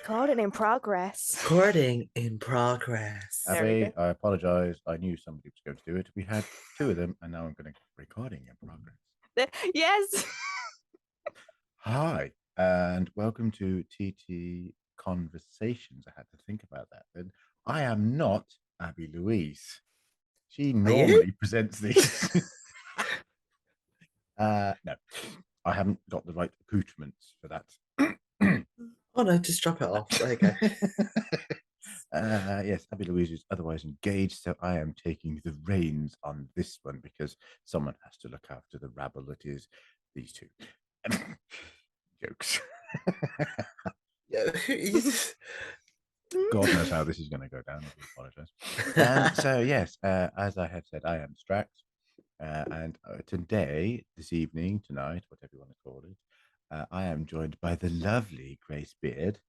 Recording in progress. Recording in progress. There we Abby, go. I apologise. I knew somebody was going to do it. We had two of them, and now I'm going to recording in progress. Yes. Hi, and welcome to TT Conversations. I had to think about that. And I am not Abby Louise. She normally presents these. No, I haven't got the right accoutrements for that. Oh no, just drop it off. There you go. Yes, Abby Louise is otherwise engaged, so I am taking the reins on this one because someone has to look after the rabble that is these two. Jokes. God knows how this is going to go down. I do apologise. So yes, as I have said, I am Strax, and today, this evening, tonight, whatever you want to call it, I am joined by the lovely Grace Beard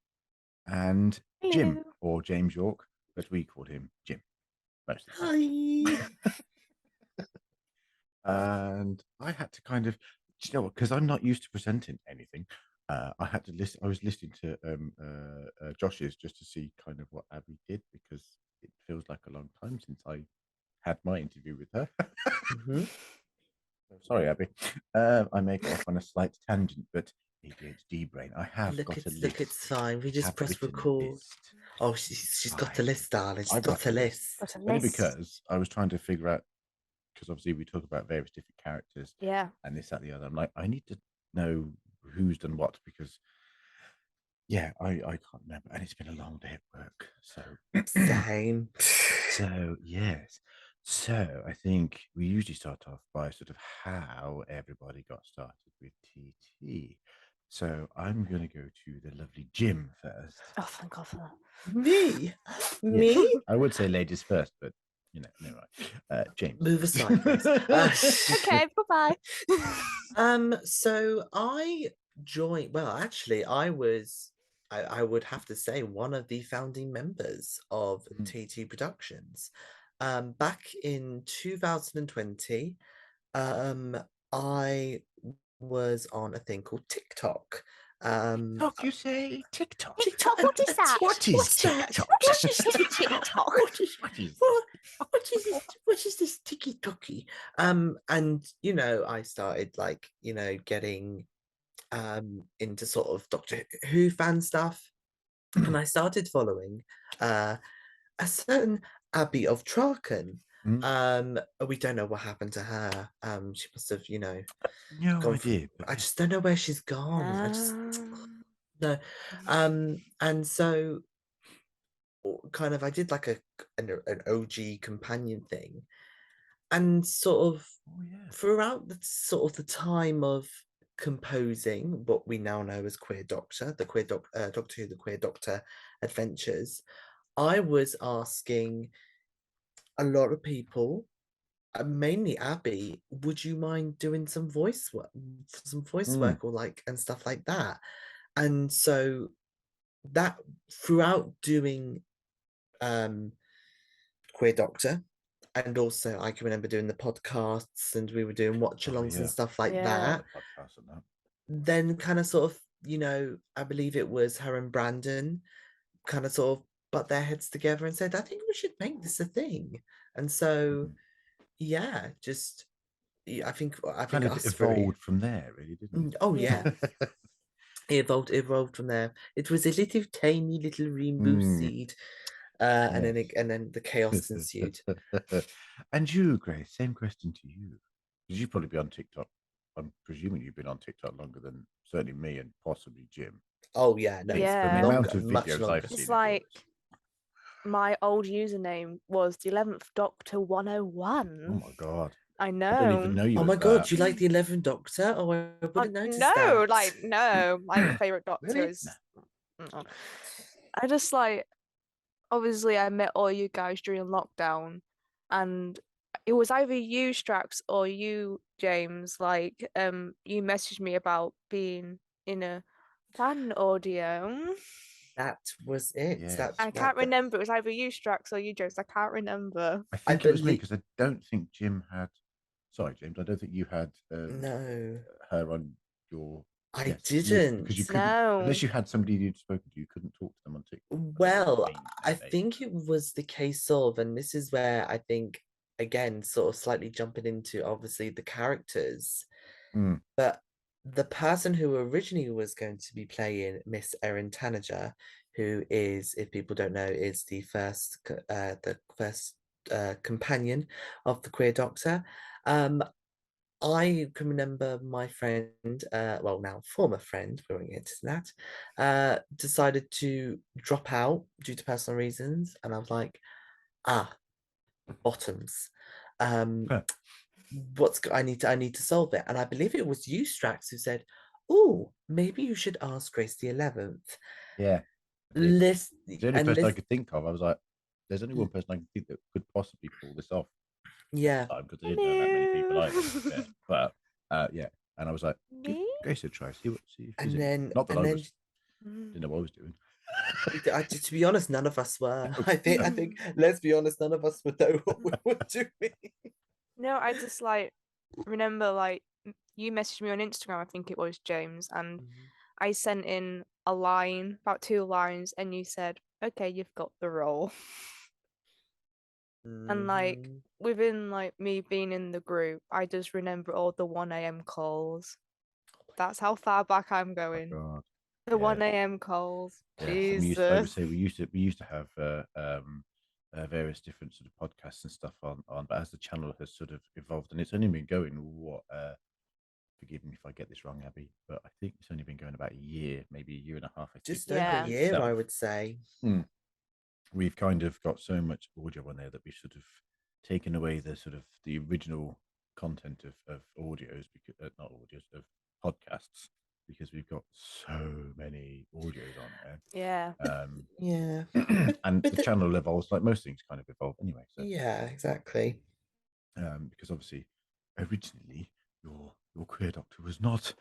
and Jim, or James York, but we call him Jim most of the time. Hi. And I had to kind of, because I'm not used to presenting anything, I had to listen. I was listening to Josh's just to see kind of what Abby did, because it feels like a long time since I had my interview with her. Sorry, Abby. I may go off on a slight tangent, but ADHD brain. I have got a list. Look, it's fine. We just press record. Oh, she's got a list, darling. She's got a list. Only because I was trying to figure out, because obviously we talk about various different characters. Yeah. And this, that, the other. I'm like, I need to know who's done what, because yeah, I can't remember, and it's been a long day at work. So Same. So yes. So I think we usually start off by sort of how everybody got started with TT. So I'm going to go to the lovely Jim first. Oh, thank God for that. Me? Yes. I would say ladies first, but you know, no, right. James. Move aside, please. Okay, bye-bye. So I joined. Well, actually, I would have to say one of the founding members of TT Productions. Back in 2020, I was on a thing called TikTok. TikTok, you say? TikTok? TikTok, what is that? What is TikTok? What is TikTok? What is this tiki-toki? And you know, I started like, you know, getting into sort of Doctor Who fan stuff. And I started following a certain Abbey of Traken. We don't know what happened to her. She must have, you know, no idea. I just don't know where she's gone. I just no. And so kind of I did like an OG companion thing, and sort of throughout the sort of the time of composing what we now know as Queer Doctor, the Queer Doctor Who, the Queer Doctor Adventures, I was asking a lot of people, mainly Abby, would you mind doing some voice work, or like and stuff like that? And so that throughout doing Queer Doctor, and also I can remember doing the podcasts, and we were doing watch-alongs and stuff like that. Then kind of sort of, you know, I believe it was her and Brandon kind of sort of butt their heads together and said, I think we should make this a thing. And so yeah, just I think kind of evolved from there, really, didn't it? Oh yeah. It evolved from there. It was a little tiny little rainbow seed. And then the chaos ensued. And you, Grace, same question to you. Because you'd probably be on TikTok. I'm presuming you've been on TikTok longer than certainly me and possibly Jim. Oh yeah, no, yeah. The amount of videos I've seen. It's like my old username was the 11th Doctor 101. Oh my God. I know. I don't even know you. Oh my God, you like the 11th Doctor? Oh, I wouldn't notice that. No, my favourite Doctor Really? is... No. I just like... Obviously, I met all you guys during lockdown, and it was either you, Strax, or you, James. Like, you messaged me about being in a fan audio. That was it. Yes. I can't remember. It was either you, Strax, or you, James. I can't remember. I think it was me, because I don't think Jim had... Sorry, James. I don't think you had no her on your... I Because you didn't. couldn't, No. unless you had somebody you'd spoken to, you couldn't talk to them on TikTok. Well, Changed I nowadays. think it was the case of, and this is where I think, again, sort of slightly jumping into obviously the characters, Mm. but the person who originally was going to be playing Miss Erin Tanager, who is, if people don't know, is the first companion of the Queer Doctor. I can remember my friend, well, now former friend, we won't get into that, decided to drop out due to personal reasons, and I was like, ah, bottoms. Um, Huh. I need to solve it, and I believe it was you, Strax, who said, "Oh, maybe you should ask Grace the 11th." Yeah, I did. List It's the only and person I list, could think of. I was like, there's only one person I can think that could possibly pull this off at yeah, the time because I didn't know that many people either, to be Hello. fair. But yeah, and I was like, give Me? Grace a try, see if she's and any good. then Not that and I then was didn't know what I was doing. to be honest, none of us were. No, I no. think let's be honest, none of us would know what we were doing. No, I just remember you messaged me on Instagram, I think it was James, and I sent in a line, about 2 lines, and you said, "Okay, you've got the role." And Mhm. within me being in the group, I just remember all the 1 a.m. calls. That's how far back I'm Oh my going. god. The Yeah. 1 a.m. calls. Yes, and we used, like we Jesus. say, we used to have various different sort of podcasts and stuff on, but as the channel has sort of evolved, and it's only been going what forgive me if I get this wrong, Abby, but I think it's only been going about a year, maybe a year and a half. I think Just the over a channel Yeah. year, I itself. would say. We've kind of got so much audio on there that we've sort of taken away the sort of the original content of audios, because not audios, of podcasts, because we've got so many audios on there. Yeah. Yeah, And but the channel evolves like most things kind of evolve anyway. So yeah, exactly. because obviously originally your queer doctor was not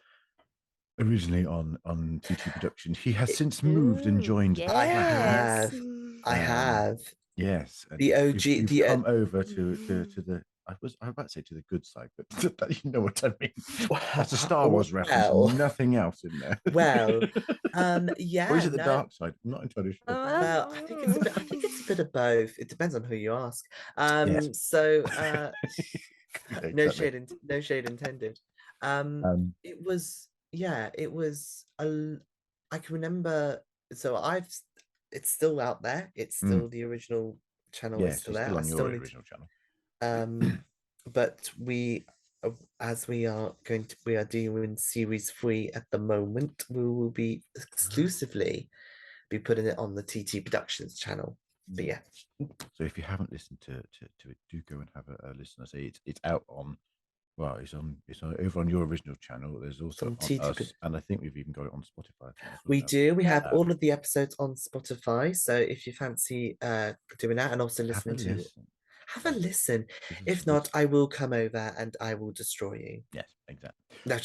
originally on TT production. He has It, since moved and Ooh, joined the I family. yes. have, I have Yes, and the OG, you've the come over to the I was about to say to the good side, but you know what I mean. That's a Star Wars reference well, and nothing else in there. well, Or is yeah, it the no, dark side? I'm not entirely sure. well, I think it's a bit, I think it's a bit of both. It depends on who you ask. Yes, So no exactly. shade, no shade intended. Um, It was, yeah, it was I can remember. So it's still out there. It's mm, still the original channel is yes, still it's there. still I on still your need original channel. but as we are doing series 3 at the moment, we will be exclusively be putting it on the TT Productions channel. But yeah, So if you haven't listened to it, do go and have a listen. I say it's out on. Well, it's on over on your original channel. There's it's also on on TT. us, and I think we've even got it on Spotify. I think as well We now. do. We Yeah. have all of the episodes on Spotify. So if you fancy doing that and also Have a listening to, listen. have a listen. Because If not, I will come over and I will destroy you. yes, exactly. No.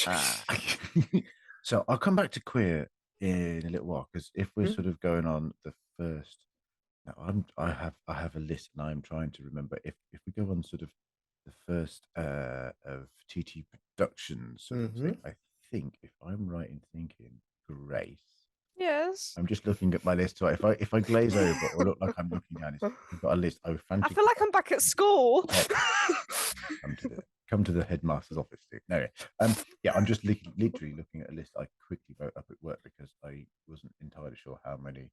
So I'll come back to queer in a little while, because if we're Mm. sort of going on the first, now I have a list, and I'm trying to remember if we go on sort of the first of TT Productions sort of thing. I think, if I'm right in thinking, Grace. Yes. I'm just looking at my list. So if I glaze over or look like I'm looking down, we've got a list. I I frantically feel like I'm back at school. come to the headmaster's office. No, yeah, I'm just literally looking at a list I quickly wrote up at work, because I wasn't entirely sure how many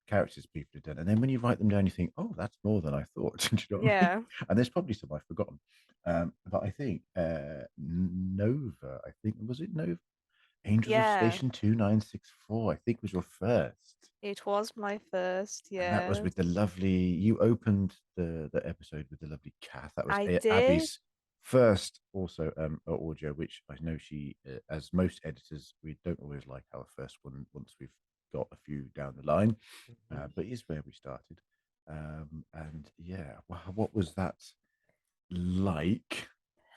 characters people had done. And then when you write them down, you think, oh, that's more than I thought. Do you know what I mean? Yeah. And there's probably some I've forgotten. But I think Nova. I think, was it Nova? Angels of Yeah. Station 2964. I think was your first. It was my first, And that was yeah. with the lovely. You opened the episode with the lovely Kath. That was I did. Abby's first, also audio, which I know she, as most editors, we don't always like our first one once we've got a few down the line, but it's where we started. And yeah, what was that like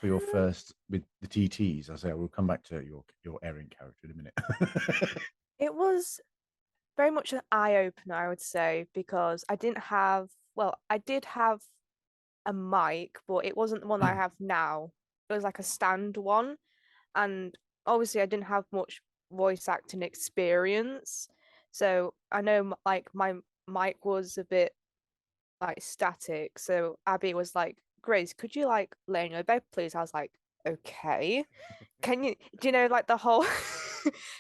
for your first with the TTs? I say we'll come back to your Erin character in a minute. It was very much an eye opener, I would say, because I did have a mic, but it wasn't the one that I have now. It was like a stand one. And obviously, I didn't have much voice acting experience. So I know like my mic was a bit like static. So Abby was like, Grace, could you like lay on your bed, please? I was like, okay. Can you do you know like the whole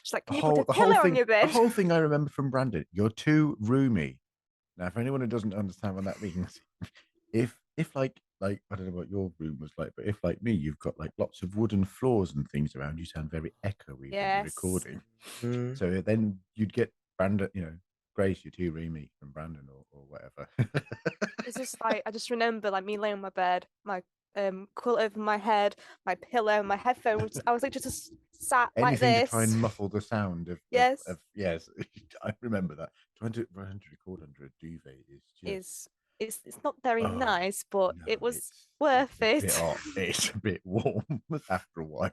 she's like, The can you put a whole the whole pillow on thing your the bed? whole thing I remember from Brandon. You're too roomy. Now, for anyone who doesn't understand what that means, if like I don't know what your room was like, but if like me, you've got like lots of wooden floors and things around, you sound very echoey when you're Yes. recording. Mm. So then you'd get Brandon, Grace, you're too roomy from Brandon or whatever. It's just like I just remember like me laying on my bed, my quilt over my head, my pillow, my headphones. I was like just sat like Anything to try this. and muffle the sound Yes. of yes, I remember that. Trying to record under a duvet is just Is it's not very oh nice, but no, it was it's worth a bit it. hot. It's a bit warm after a while.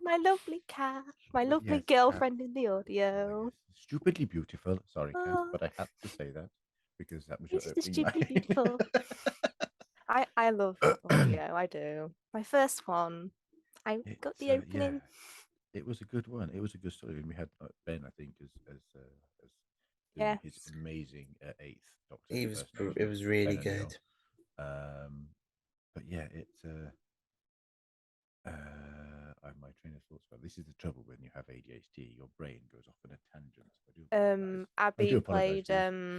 My lovely cat, my But lovely yes, Kath. girlfriend in the Oh audio. yes, stupidly beautiful. Sorry, Kath, Oh, but I had to say that because that was your it's just opening stupidly line. beautiful. I love audio. I do. My first one. I got It's the yeah, opening. it was a good one. It was a good story, and we had Ben, I think, as doing his Yes. amazing eighth Doctor It impersonation was of really Ben O'Neill. good. But yeah, it's my train of thoughts about this is the trouble when you have ADHD. Your brain goes off on a tangent. So I do apologize. I do Abby apologize played to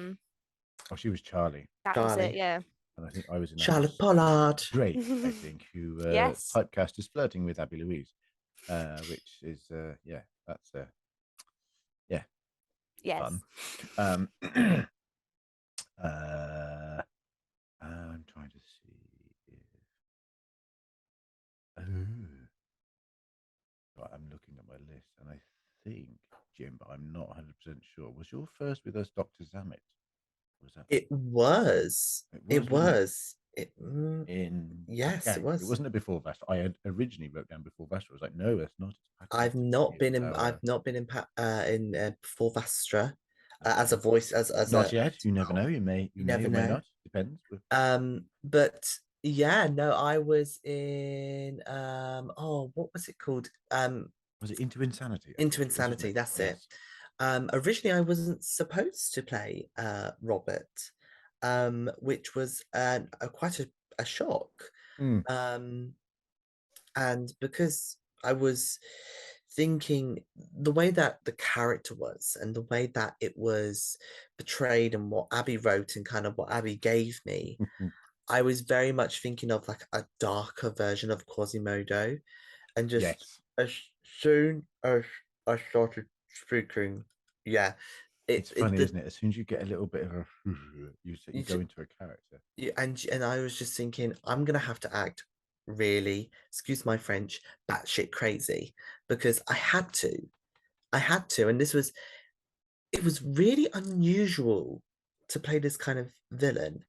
you. Oh, she was Charlie, that was it, Charlie. yeah. and I think I was in that Charlotte as Pollard. Drake. I think who Yes. typecast as flirting with Abby Louise, which is yeah, that's yeah, Yes. fun. Uh, I'm trying to see if. Oh, right, I'm looking at my list, and I think Jim, but I'm not 100% sure. Was your first with us, Doctor Zamet? Was that It was. it It was, wasn't it? was. In Yes, it okay, it was. wasn't a before Vesper. I had originally wrote down before Vesper. I was like, no, that's not. It's Paternoster. It's I've our not been in Full Vastra as a okay. voice as Not a yet. You never oh, know. You you may never or may know. not. Depends. But yeah, no, I was in what was it called? Was it Into Insanity? I Into think it was, wasn't Insanity, it? that's it. Yes. Originally I wasn't supposed to play Robert, which was quite a shock. Mm. Um and because I was thinking the way that the character was and the way that it was portrayed and what Abby wrote and kind of what Abby gave me, I was very much thinking of like a darker version of Quasimodo. And just Yes. as soon as I started speaking, yeah, It's funny, isn't it? As soon as you get a little bit of a, you go into a character. and I was just thinking, I'm gonna have to act really, excuse my French, batshit crazy because I had to, and it was really unusual to play this kind of villain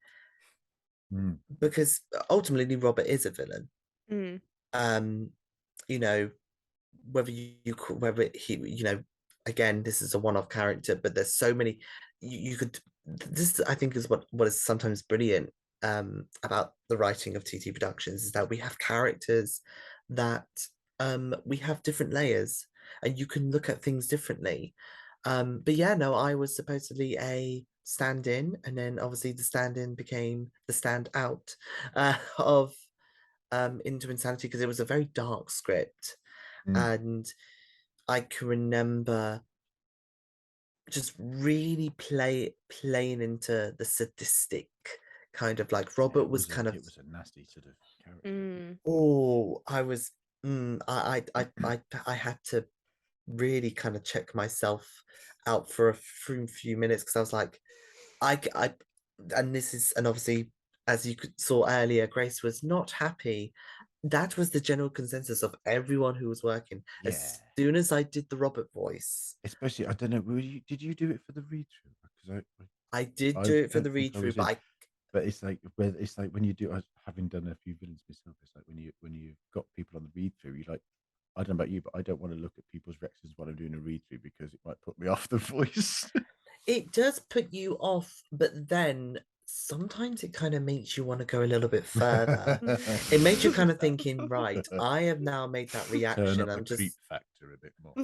Mm. because ultimately Robert is a villain. Mm. Um, you know, whether he, again, this is a one-off character, but there's so many you could. This I think is what is sometimes brilliant about the writing of TT Productions is that we have characters that we have different layers and you can look at things differently. But yeah, no, I was supposedly a stand-in, and then obviously the stand-in became the stand-out of Into Insanity because it was a very dark script, Mm. and I can remember just really playing into the sadistic kind of like Yeah, Robert was kind of it was a nasty sort of character. Mm. I was I had to really kind of check myself out for a few minutes because I was like I and this is and obviously as you saw earlier, Grace was not happy. That was the general consensus of everyone who was working. Yeah. As soon as I did the Robert voice, Especially, I don't know. Did you do it for the read through? Because I did I do it for don't the think read I through, was but in. But it's like when you do. Having done a few villains myself, it's like when you've got people on the read through. You like, I don't know about you, but I don't want to look at people's reactions while I'm doing a read through because it might put me off the voice. it does put you off. But then sometimes it kind of makes you want to go a little bit further. It makes you kind of thinking, right, I have now made that Turn reaction. up the I'm creep just factor a bit more.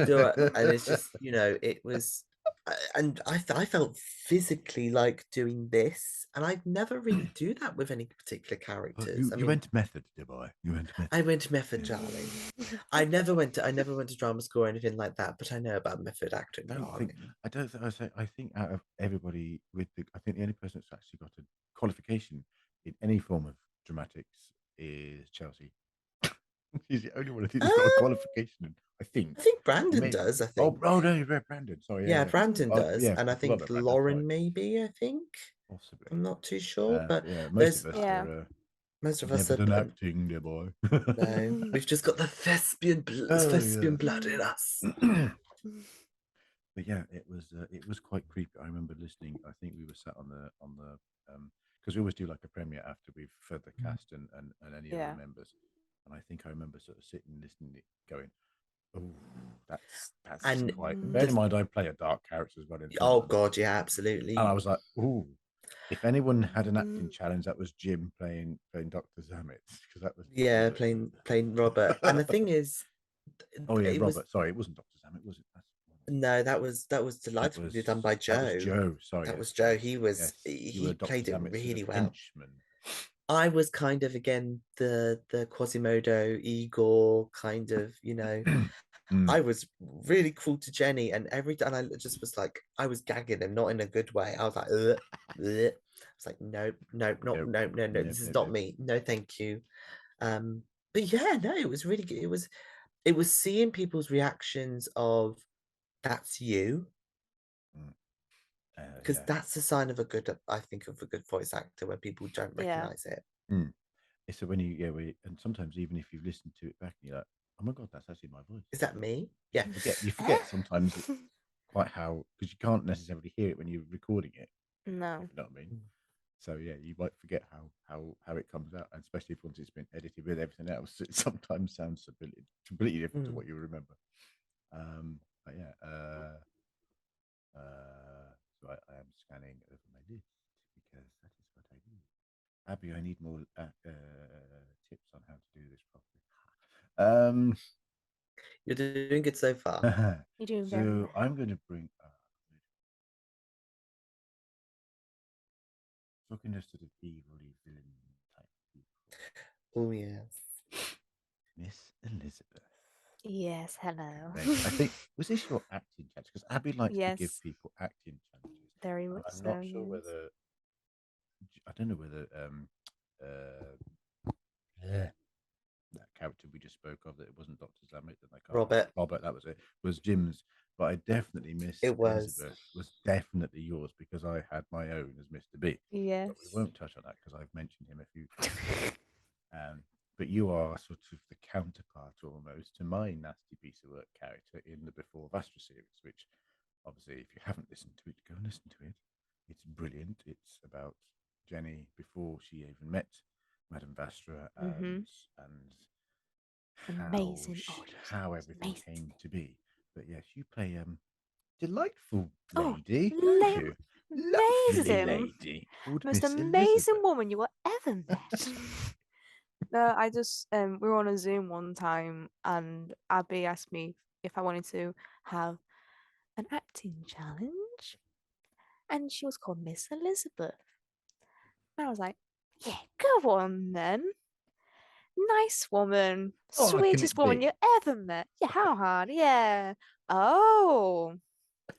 do it, and it's just, it was, and I felt physically like doing this, and I'd never really do that with any particular characters. I You mean, went method, dear boy. You went method. I went to method, darling. I never went to drama school or anything like that, but I know about method acting, darling. I don't think I think out of everybody I think the only person that's actually got a qualification in any form of dramatics is Chelsea. He's the only one I think that's got a Um, qualification in, I think. I think He Brandon may does. I Oh, think. no, you read Brandon. Sorry, Yeah, yeah. Brandon Oh, does, yeah, and I I forgot think about Brandon. Sorry. Lauren maybe. I think Possibly. I'm not too sure, but Yeah, most there's of us Yeah. are most of us never are. done acting, dear boy. No, we've just got the Oh, thespian blood in us. yeah. But yeah, it was quite creepy. I remember listening. I think we were sat on the because we always do like a premiere after we've fed the cast and any of the Yeah. members. And I think I remember sort of sitting listening, going, "Oh, that's And quite." Bear in the mind, I play a dark character as well in some of oh them, god, yeah, and I absolutely. was like, "Oh." If anyone had an acting challenge, that was Jim playing Dr. Zamet because that was he Yeah, was. playing Robert. And the thing is, Oh yeah, it was Robert. Sorry, it wasn't Dr. Zamet, was it? no, that was That delightfully done was by that was Joe. Joe. Sorry, That yes, was Joe. sorry. He was Yes, you were he Dr. played it Zamet's sort really of well. henchman. I was kind of again the Quasimodo Igor kind of, Mm, I was really cruel to Jenny, and every time I just was like, I was gagging and not in a good way. I was like, ugh, ugh. I was like, no, no, not nope, no, no, no, nope, this is nope, not nope. me. No, thank you. But yeah, no, it was really good. It was seeing people's reactions of that's you, Mm, because yeah. that's a sign of a good, I think, of a good voice actor when people don't Yeah. recognize it. Mm. So when and sometimes even if you've listened to it back, and you're like, oh my god, that's actually my voice. Is that me? You Yeah. forget. You forget sometimes quite how because you can't necessarily hear it when you're recording it. No. If you know what I mean. So yeah, you might forget how it comes out, and especially if once it's been edited with everything else, it sometimes sounds completely different to Mm. what you remember. But yeah, so I am scanning over my list because that is what I do. Abby, I need more tips on how to do this properly. You're doing good so far. You're doing very So well. I'm going to bring looking at sort of evil villain type people. Oh yes. Miss Elizabeth. Yes, hello. I think was this your acting challenge? Because Abby likes to give Yes, people acting challenges, very and much I'm not so, sure yes. whether I don't know whether yeah, that character we just spoke of that it wasn't Dr. Zamet, that I can't remember. Robert, Robert, that was it. Was Jim's, but I definitely Miss it was. Elizabeth was definitely yours because I had my own as Mr. B. Yes. But we won't touch on that because I've mentioned him a few times. But you are sort of the counterpart almost to my nasty piece of work character in the Before Vastra series, which obviously, if you haven't listened to it, go and listen to it. It's brilliant. It's about Jenny before she even met Madame Vastra Mm-hmm. and Amazing. Oh, yes. how It's everything amazing. came to be. But yes, you play delightful Oh, lady, don't you? Lovely amazing. lady called Most Miss amazing Elizabeth. woman you will ever met. No, I just we were on a Zoom one time and Abby asked me if I wanted to have an acting challenge and she was called Miss Elizabeth. And I was like, yeah, go on then. Nice woman. How hard can Sweetest it woman you be? ever met. Yeah, how hard? Yeah. Oh.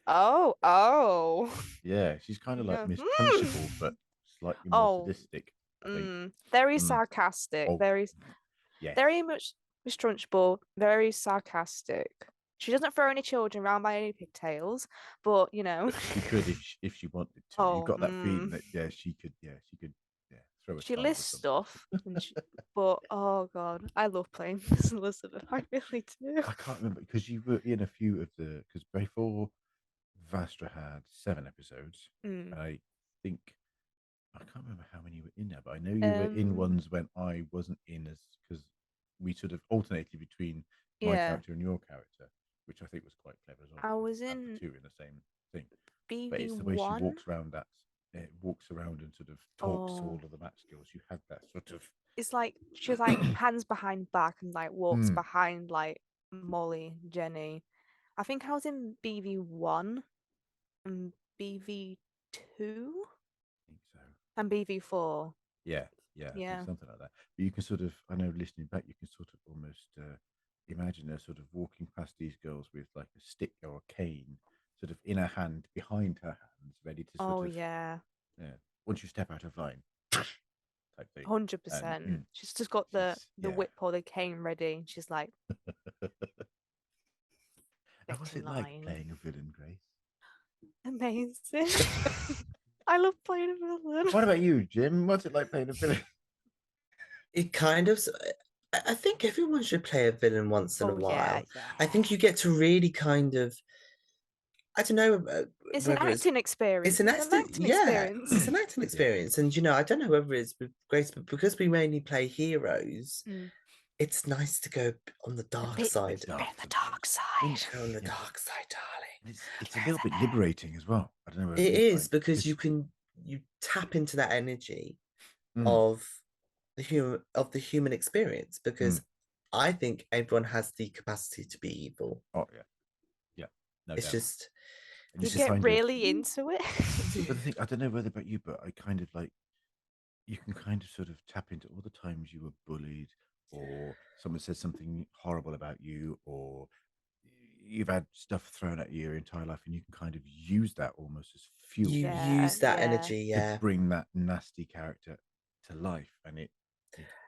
Oh. Oh. Yeah, she's kind of like Yeah. Miss Punchable, but slightly more Oh. sadistic, I think. Very Mm. sarcastic. Oh, yes. Very much mistrustful. Very sarcastic. She doesn't throw any children around by any pigtails, but you know. But she could if she wanted to. You Oh. got that feeling that she could throw a She child or lists something. stuff, but oh god, I love playing Miss Elizabeth. I really do. I can't remember because you were in a few of the because before Vastra had 7 episodes. Mm. I think I can't remember how many were in there, but I know you were in Um. ones when I wasn't in as because we sort of alternated between my Yeah. character and your character, which I think was quite clever as well I because you was could have the in two in the same thing. But BV it's the way she one. walks around that walks around and sort of talks to all Oh, of the match skills. You had that sort of it's like she was like hands behind back and like walks Mm, behind like Molly, Jenny. I think I was in BV1 and BV2 I think so. and BV4. Yeah, yeah, I think Yeah. something like that. But you can sort of, I know, listening back, you can sort of almost imagine her sort of walking past these girls with like a stick or a cane, sort of in her hand, behind her hands, ready to sort Oh of, yeah. yeah, once you step out of line, type thing. And 100%. She's just got she's, the yeah. whip or the cane ready. She's like And what's next in it like line. playing a villain, Grace? Amazing. I love playing a villain. What about you, Jim? What's it like playing a villain? It kind of. I think everyone should play a villain once in a Oh yeah, while. I yeah. think you get to really kind of. I don't know It's an whether acting experience. it's an It's an acting, acting yeah, experience. it's an acting Yeah. experience, and you know, I don't know whether it's with Grace, but because we mainly play heroes, Mm. it's nice to go on the A dark bit, side. bit on Dark the sometimes. dark I mean, side. Go on the yeah, dark side, darling. and it's a There little isn't bit it? liberating as well. I don't know whether It it is is like because because you tap into that energy mm, of the human experience mm, because I think everyone has the capacity to be evil. oh yeah, yeah, no It's doubt. just And Do you you it's can just get kind of, really into it? but the thing I don't know whether about you, but I kind of like you can kind of sort of tap into all the times you were bullied or someone said something horrible about you or you've had stuff thrown at you your entire life and you can kind of use that almost as fuel you Yeah, use that yeah. energy, to yeah. bring that nasty character to life and it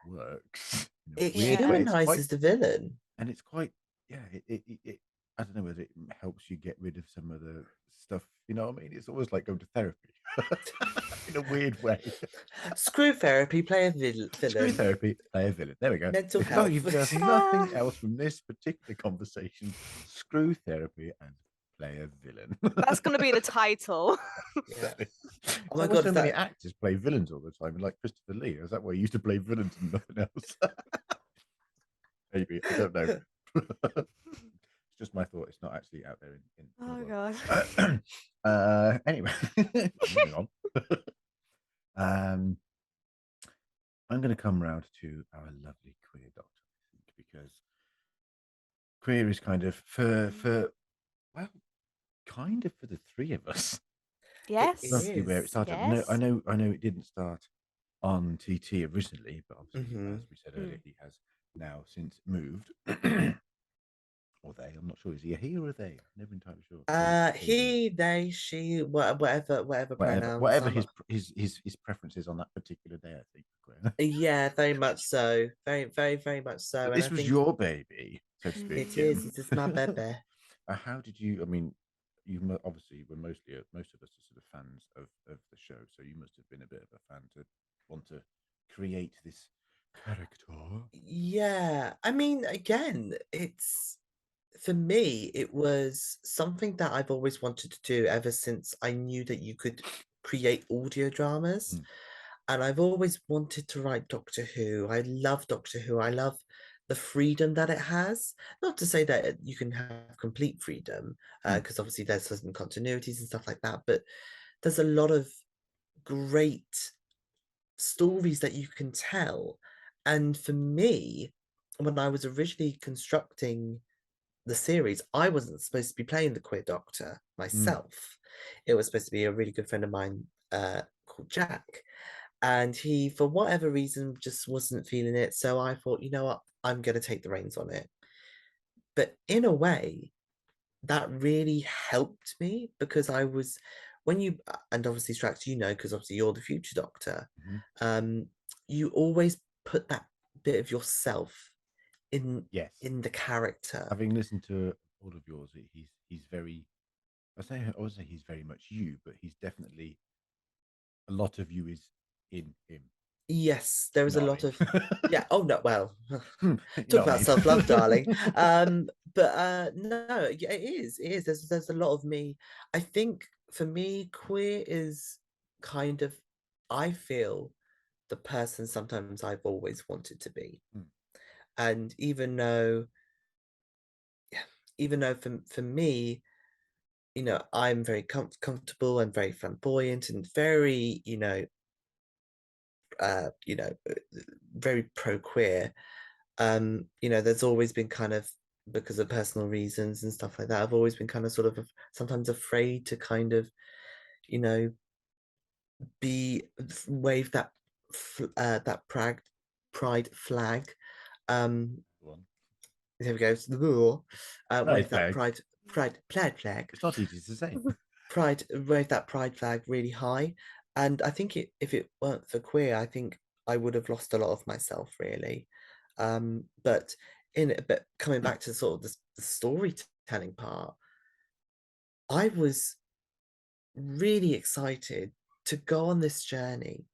works in a It weird way. Yeah. It's quite humanizes the villain. and it's quite yeah it I don't know whether it helps you get rid of some of the stuff, you know what I mean? It's almost like going to therapy in a weird way. Screw therapy, play a Screw villain. therapy, play a villain. There we go. Mental If not, health. you've learned Ta-da! nothing else from this particular conversation, screw therapy and play a villain. That's gonna be the title. Yeah. Exactly. Is Oh my that why god, so is many that actors play villains all the time? Like Christopher Lee, is that why he used to play villains and nothing else? Maybe I don't know. It's just my thought. It's not actually out there in the Oh god. world. Anyway, moving on. um, I'm going to come round to our lovely queer doctor, I think, because queer is kind of for well, kind of for the three of us. it Yes. Roughly where it is. started. No, Yes. I know it didn't start on TT originally, but obviously, as Hmm. we said earlier, Mm. he has now since moved. Or they, I'm not sure. Is he a he or a they? I'm never entirely sure. They, them, He, they, she, whatever pronouns. whatever his preferences on that particular day, I think. Yeah, very much so. Very much so. But And I this was think your baby, so to speak, it is. Jim. It is my baby. How did you? I mean, obviously were mostly most of us are sort of fans of the show, so you must have been a bit of a fan to want to create this character. Yeah. I mean, again, it's for me, it was something that I've always wanted to do ever since I knew that you could create audio dramas. Mm, And I've always wanted to write Doctor Who. I love Doctor Who. I love the freedom that it has. Not to say that you can have complete freedom, mm, because obviously there's certain continuities and stuff like that, but there's a lot of great stories that you can tell. And for me, when I was originally constructing the series, I wasn't supposed to be playing the queer doctor mm. myself. It was supposed to be a really good friend of mine called Jack. And he, for whatever reason, just wasn't feeling it. So I thought, you know what, I'm going to take the reins on it. But in a way, that really helped me because I was, when you, and obviously Strax, you know, because obviously you're the future doctor, Mhm. um, you always put that bit of yourself in Yes, in the character. having listened to all of yours, he's very. I would say he's very much you, but he's definitely a lot of you is in him. Yes, there You is a know what lot I of, mean? yeah. Oh no, well, You know talk what about I self-love, darling. mean? But no, yeah, it is. It is. There's a lot of me. I think for me, queer is kind of, I feel the person sometimes I've always wanted to be. Mm, And even though, yeah, even though for me, I'm very comfortable and very flamboyant and very, very pro queer. There's always been kind of, because of personal reasons and stuff like that, I've always been kind of sort of sometimes afraid to kind of, you know, be wave that pride flag. There we go. Wave that pride flag. It's not easy to say. Wave that pride flag really high. And I think if it weren't for queer, I think I would have lost a lot of myself, really. But coming back to sort of the storytelling part, I was really excited to go on this journey.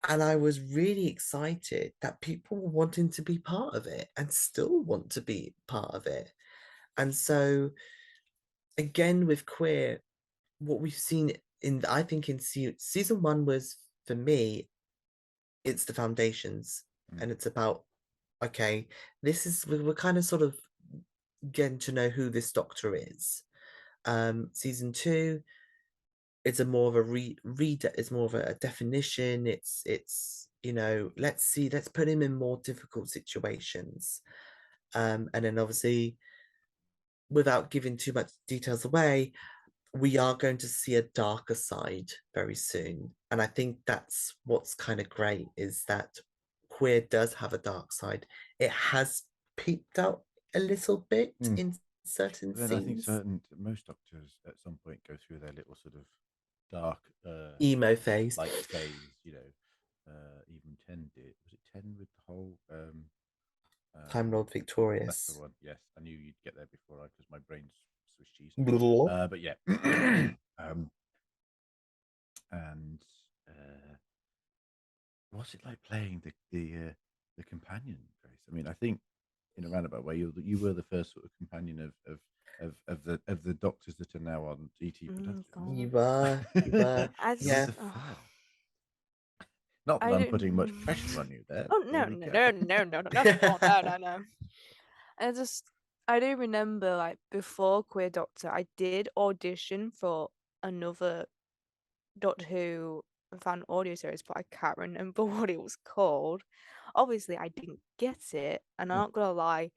And I was really excited that people were wanting to be part of it and still want to be part of it. And so, again, with queer, what we've seen I think in season 1 was, for me, it's the foundations. And it's about, okay, we're kind of sort of getting to know who this doctor is. Season 2, it's a more of a reader, it's more of a definition. It's let's put him in more difficult situations. And then obviously, without giving too much details away, we are going to see a darker side very soon. And I think that's what's kind of great, is that queer does have a dark side. It has peeped out a little bit in certain then scenes. I think most doctors at some point go through their little sort of dark emo phase. Like phase, even 10 did. Was it 10 with the whole Time Lord Victorious? That's the one. Yes, I knew you'd get there before I, because my brain's Swiss cheese. But yeah, and what's it like playing the companion, Grace? I mean, I think in a roundabout way, you were the first sort of companion of the doctors that are now on GT Productions. You were. Yeah. Not that I'm putting much pressure on you there. Oh no, no. I do remember, like, before Queer Doctor, I did audition for another Doctor Who fan audio series, but I can't remember what it was called. Obviously, I didn't get it, and I'm not gonna lie,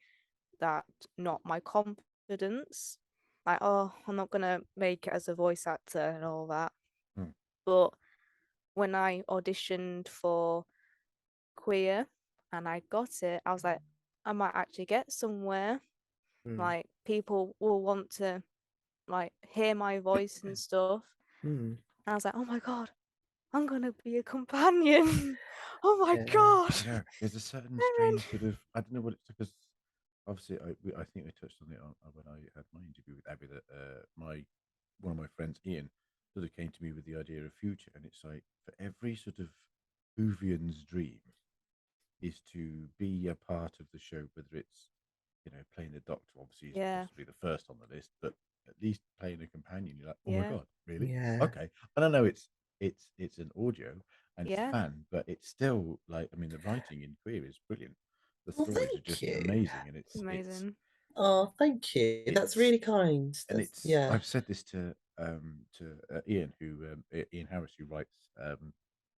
that not my confidence. Like, oh, I'm not gonna make it as a voice actor and all that. But when I auditioned for Queer and I got it, I was like, I might actually get somewhere. Like, people will want to, like, hear my voice and stuff. And I was like, oh my god, I'm gonna be a companion. Oh my god. Yeah, there's a certain strange sort of, I don't know what it's, because obviously I think I touched on it when I had my interview with Abby, that one of my friends, Ian, sort of came to me with the idea of future, and it's like, for every sort of Whovian's dream is to be a part of the show, whether it's playing the Doctor, obviously is possibly the first on the list, but at least playing a companion. You're like, oh my god, really? Yeah. Okay. And I know it's an audio and it's fan, but it's still like, I mean, the writing in Queer is brilliant. The stories are just amazing, and it's amazing. Oh, thank you. That's really kind. And it's I've said this to Ian, Ian Harris, who writes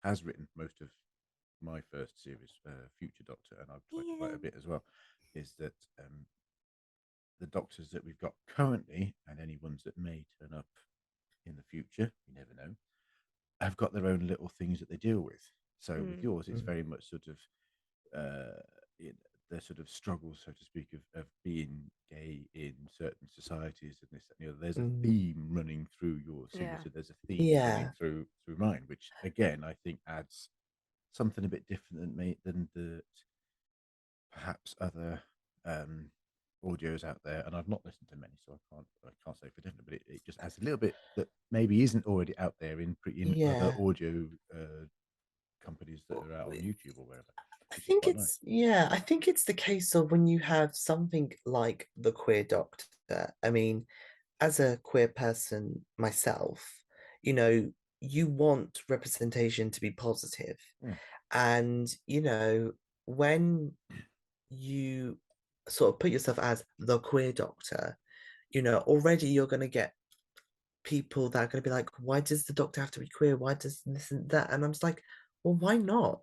has written most of my first series, Future Doctor, and I've tried to write a bit as well, is that the doctors that we've got currently, and any ones that may turn up in the future, you never know, have got their own little things that they deal with. So with yours, it's very much sort of the sort of struggles, so to speak, of being gay in certain societies, and this, there's a theme running through your signature. There's a theme running through mine, which again I think adds something a bit different than the perhaps other audios out there, and I've not listened to many, so I can't say for definite, but it just adds a little bit that maybe isn't already out there in other audio companies that are out on YouTube or wherever. I think it's the case of when you have something like the Queer Doctor. I mean, as a queer person myself, you want representation to be positive. And, when you sort of put yourself as the Queer Doctor, already you're going to get people that are going to be like, why does the Doctor have to be queer? Why does this and that? And I'm just like, well, why not?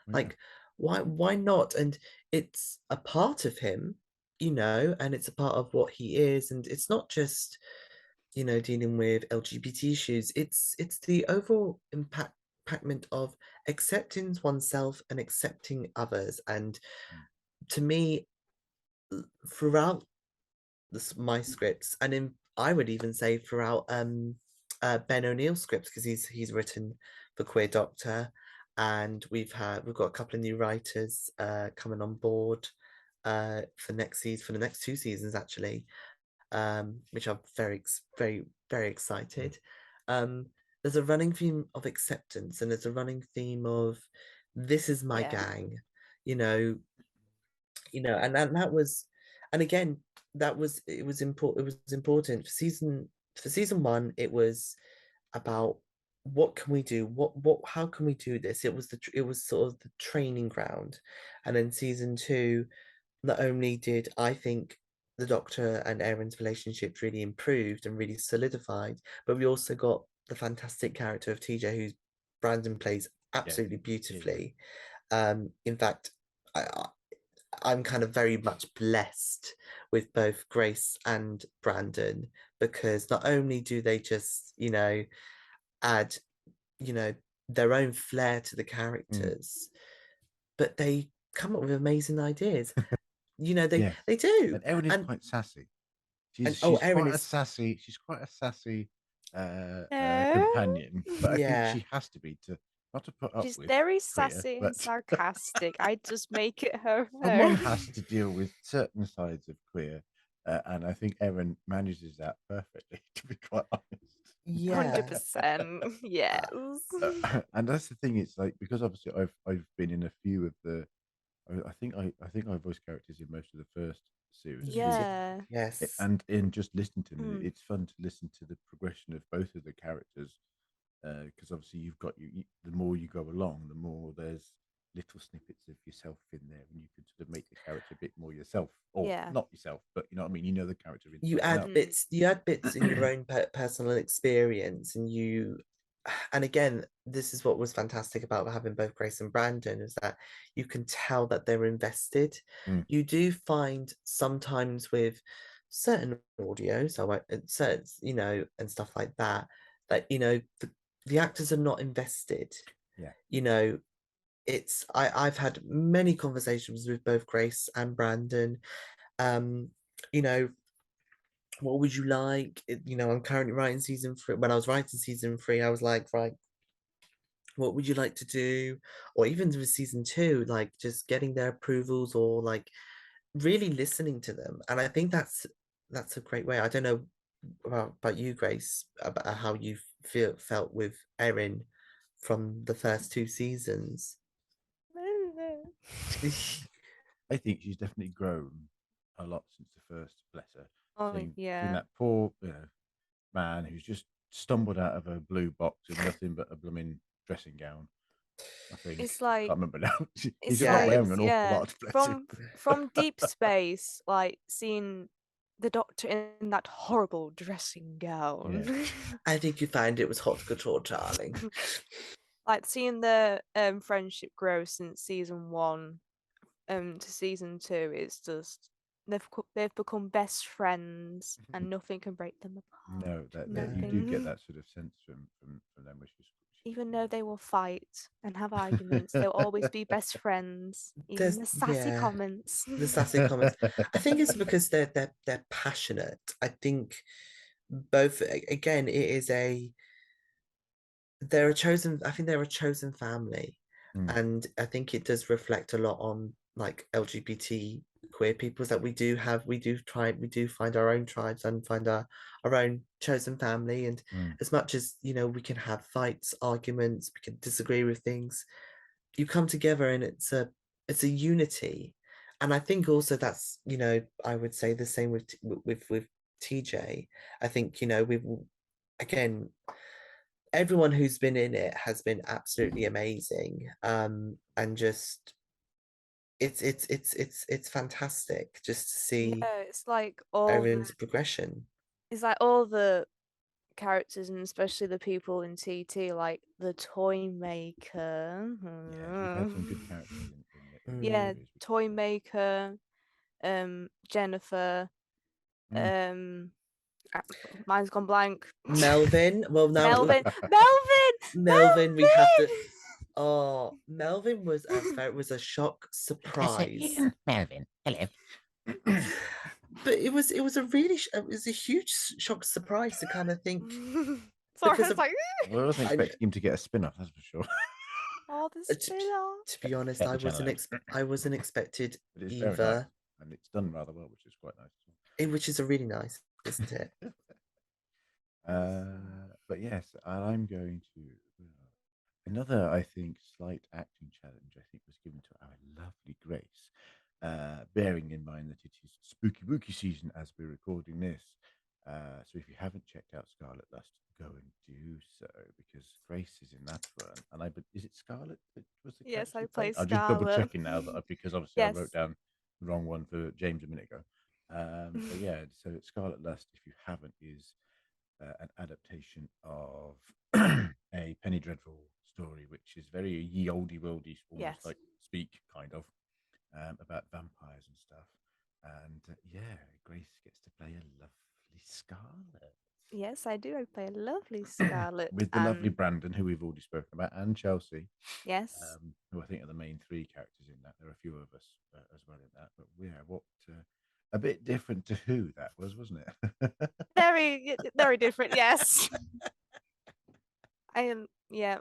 Yeah. Like, why not? And it's a part of him, and it's a part of what he is. And it's not just, dealing with LGBT issues. It's the overall impactment of accepting oneself and accepting others. And Mm. to me, throughout my scripts, and I would even say throughout Ben O'Neill's scripts, because he's written for Queer Doctor, and we've got a couple of new writers coming on board for next season, for the next 2 seasons actually, which I'm very very excited. Um, there's a running theme of acceptance, and there's a running theme of this is my Yeah. gang, you know, and that was, and again, it was important for season one. It was about what can we do, what how can we do this. It was sort of the training ground, and then season two, not only did I think the Doctor and Erin's relationship really improved and really solidified, but we also got the fantastic character of TJ, who Brandon plays Yeah. absolutely Yeah. Yeah. beautifully. In fact, I'm kind of very much blessed with both Grace and Brandon, because not only do they just, add, you know, their own flair to the Mm. characters, but they come up with amazing ideas. They Yes. they do. And Erin is And quite sassy. and oh, She's Erin quite a is, sassy. She's quite a sassy No. companion, but I think yeah. she has to be to not to put up She's with very queer, sassy and but sarcastic. I just make it her someone own. has to deal with certain sides of queer, and I think Erin manages that perfectly. To be quite Yeah. 100%. Yes. and that's the thing. It's like because obviously I've been in a few of the. I think I voiced characters in most of the first series of Yeah. season Yeah. Yes. and in just listening to them, Mm. it's fun to listen to the progression of both of the characters because obviously you've got the more you go along, the more there's little snippets of yourself in there, and you can sort of make the character a bit more yourself, or Yeah. not yourself, but you know what I mean. You know the character You inside and add out. Mm. bits you add bits in your own personal experience, and again, this is what was fantastic about having both Grace and Brandon, is that you can tell that they're invested. Mm, You do find sometimes with certain audio, so certain, and stuff like that, that the actors are not invested. yeah. you know I've had many conversations with both Grace and Brandon. um you know what would you like? I'm currently writing season 3. When I was writing season 3, I was like, right, what would you like to do? Or even with season 2, like just getting their approvals, or like really listening to them. And I think that's a great way. I don't know about you, Grace, about how you felt with Erin from the first 2 seasons. I think she's definitely grown a lot since the first. Bless her. Oh, Seeing yeah. that poor man who's just stumbled out of a blue box in nothing but a blooming dressing gown. I think It's I like can't remember now. He's it's just not Yeah, like wearing it's an awful yeah, lot. Bless him. from deep space, like seeing the Doctor in that horrible dressing Yeah. gown. I think you find it was hot couture, darling. Like seeing the friendship grow since season 1 to season 2, it's just they've become best friends and nothing can break them apart. No, that you do get Nothing. that sort of sense from them, which is Even though really they will fight and have arguments, they'll always be best friends. Even There's the sassy Yeah, comments. the sassy comments. I think it's because they're passionate. I think both, again, it is I think they're a chosen family. Mm, And I think it does reflect a lot on like LGBT queer peoples, that we do find our own tribes and find our own chosen family. And mm. as much as we can have fights, arguments, we can disagree with things, you come together, and it's a unity. And I think also that's, I would say the same with TJ. I think, we've, again, everyone who's been in it has been absolutely amazing. And just it's fantastic just to see Yeah, Erin's progression. it's like all the characters, and especially the people in TT, like the toy maker. Yes, we've had some good characters in the Yeah, series. toy maker, Jennifer, Mm. ah, mine's gone blank. Melvin. Well, now Melvin, Melvin, Melvin, we have to. Melvin. Oh, Melvin was a shock surprise. Melvin, hello. But it was a huge shock surprise to kind of think Sorry, I because was of like, I wasn't I, expecting him to get a spin-off, that's for sure. oh, the to, be- spin-off. to be honest, Check the channel out. I wasn't expected But it's very nice, either. and it's done rather well, which is quite nice. Which is a really nice, isn't it? But yes, I'm going to another, I think, slight acting challenge. I think was given to our lovely Grace, bearing in mind that it is spooky wooky season as we're recording this. So if you haven't checked out Scarlet Lust, go and do so because Grace is in that one. And is it Scarlet that was the Yes, character I you play played? I'm just double Scarlet. checking now because obviously I Yes. wrote down the wrong one for James a minute ago. But yeah, so Scarlet Lust, if you haven't, is an adaptation of a Penny Dreadful story, which is very ye olde worldy, almost Yes. like Speak, kind of, about vampires and stuff. And yeah, Grace gets to play a lovely Scarlet. Yes, I do. I play a lovely Scarlet. With the lovely Brandon, who we've already spoken about, and Chelsea, Yes. who I think are the main three characters in that. There are a few of us as well in that. But yeah, what a bit different to who that was, wasn't it? Very different. Yes. I am. Yeah,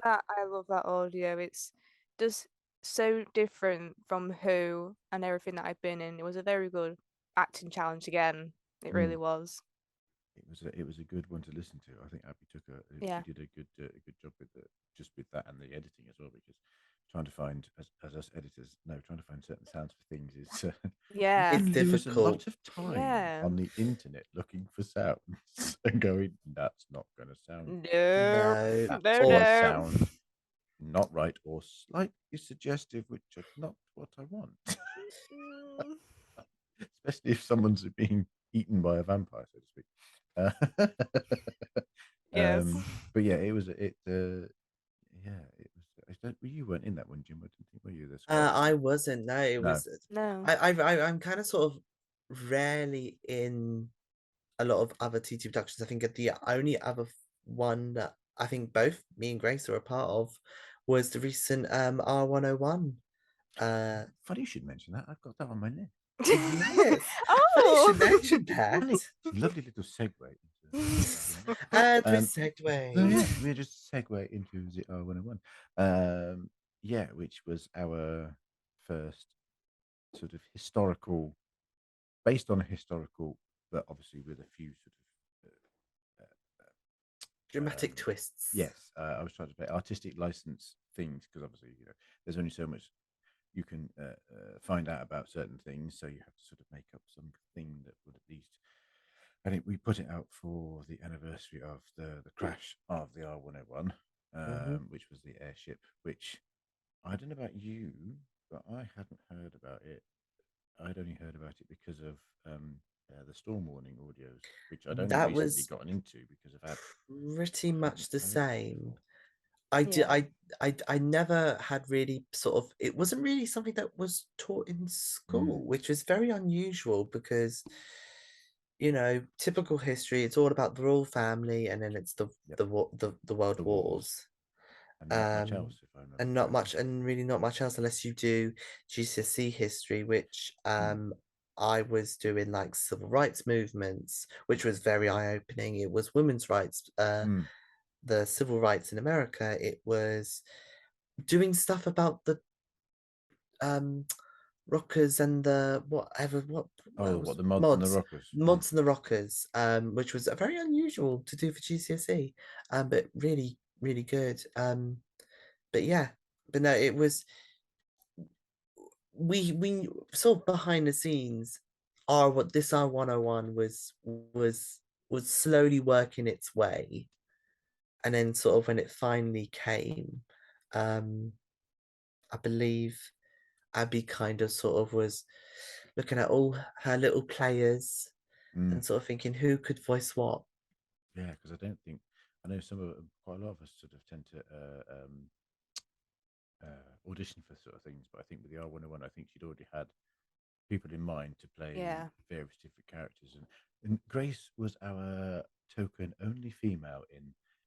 that I love that audio. It's just so different from Who and everything that I've been in. It was a very good acting challenge again. It really was. It was a good one to listen to. I think Abby Yeah. she did a good job with just with that and the editing as well, because trying to find as us editors know, trying to find certain sounds for things is you Yeah. can It's lose a lot difficult. of time Yeah. on the internet looking for sounds and going, that's not going to sound right. No. No. That's No. going to No. sound not right or slightly suggestive, which is not what I want. Mm, Especially if someone's being eaten by a vampire, so to speak. yes. But yeah, it was yeah, it was. You weren't in that one, Jim. I didn't think were you? The Scarlet I one? wasn't. No, it No. was. No. I'm kind of sort of rarely in a lot of other TT productions. I think the only other one that I think both me and Grace are a part of was the recent R101. Funny you should mention that. I've got that on my list. Yes. Funny you Oh. should mention that. Funny. It's a lovely little segue. And we Um, segue. So yeah, we just segue into the R101. Yeah, which was our first sort of historical, based on a historical, but obviously with a few sort of Dramatic twists. yes, I was trying to say artistic license things because obviously there's only so much you can find out about certain things, so you have to sort of make up something that would at least. I think we put it out for the anniversary of the crash of the R101, which was the airship. Which I don't know about you, but I hadn't heard about it. I'd only heard about it because of the storm warning audios, which I'd only That recently was gotten into because I've had pretty much the heard same. Yeah. I never had really sort of, it wasn't really something that was taught in school, which was very unusual because typical history, it's all about the royal family and then it's the Yep. the world The wars. wars. And not much else, if I remember. And not much, and really not much else unless you do GCSE history, which I was doing like civil rights movements, which was very eye-opening. It was women's rights, the civil rights in America. It was doing stuff about the rockers and the whatever what What the mods and the rockers? mods and the rockers, which was very unusual to do for GCSE, but really really good. But yeah, but no, it was we sort of behind the scenes are what this R101 was slowly working its way, and then sort of when it finally came, I believe Abby kind of sort of was looking at all her little players and sort of thinking who could voice what. Yeah, because I know quite a lot of us sort of tend to audition for sort of things, but I think with the R101, I think she'd already had people in mind to play Yeah. various different characters, and Grace was our token only female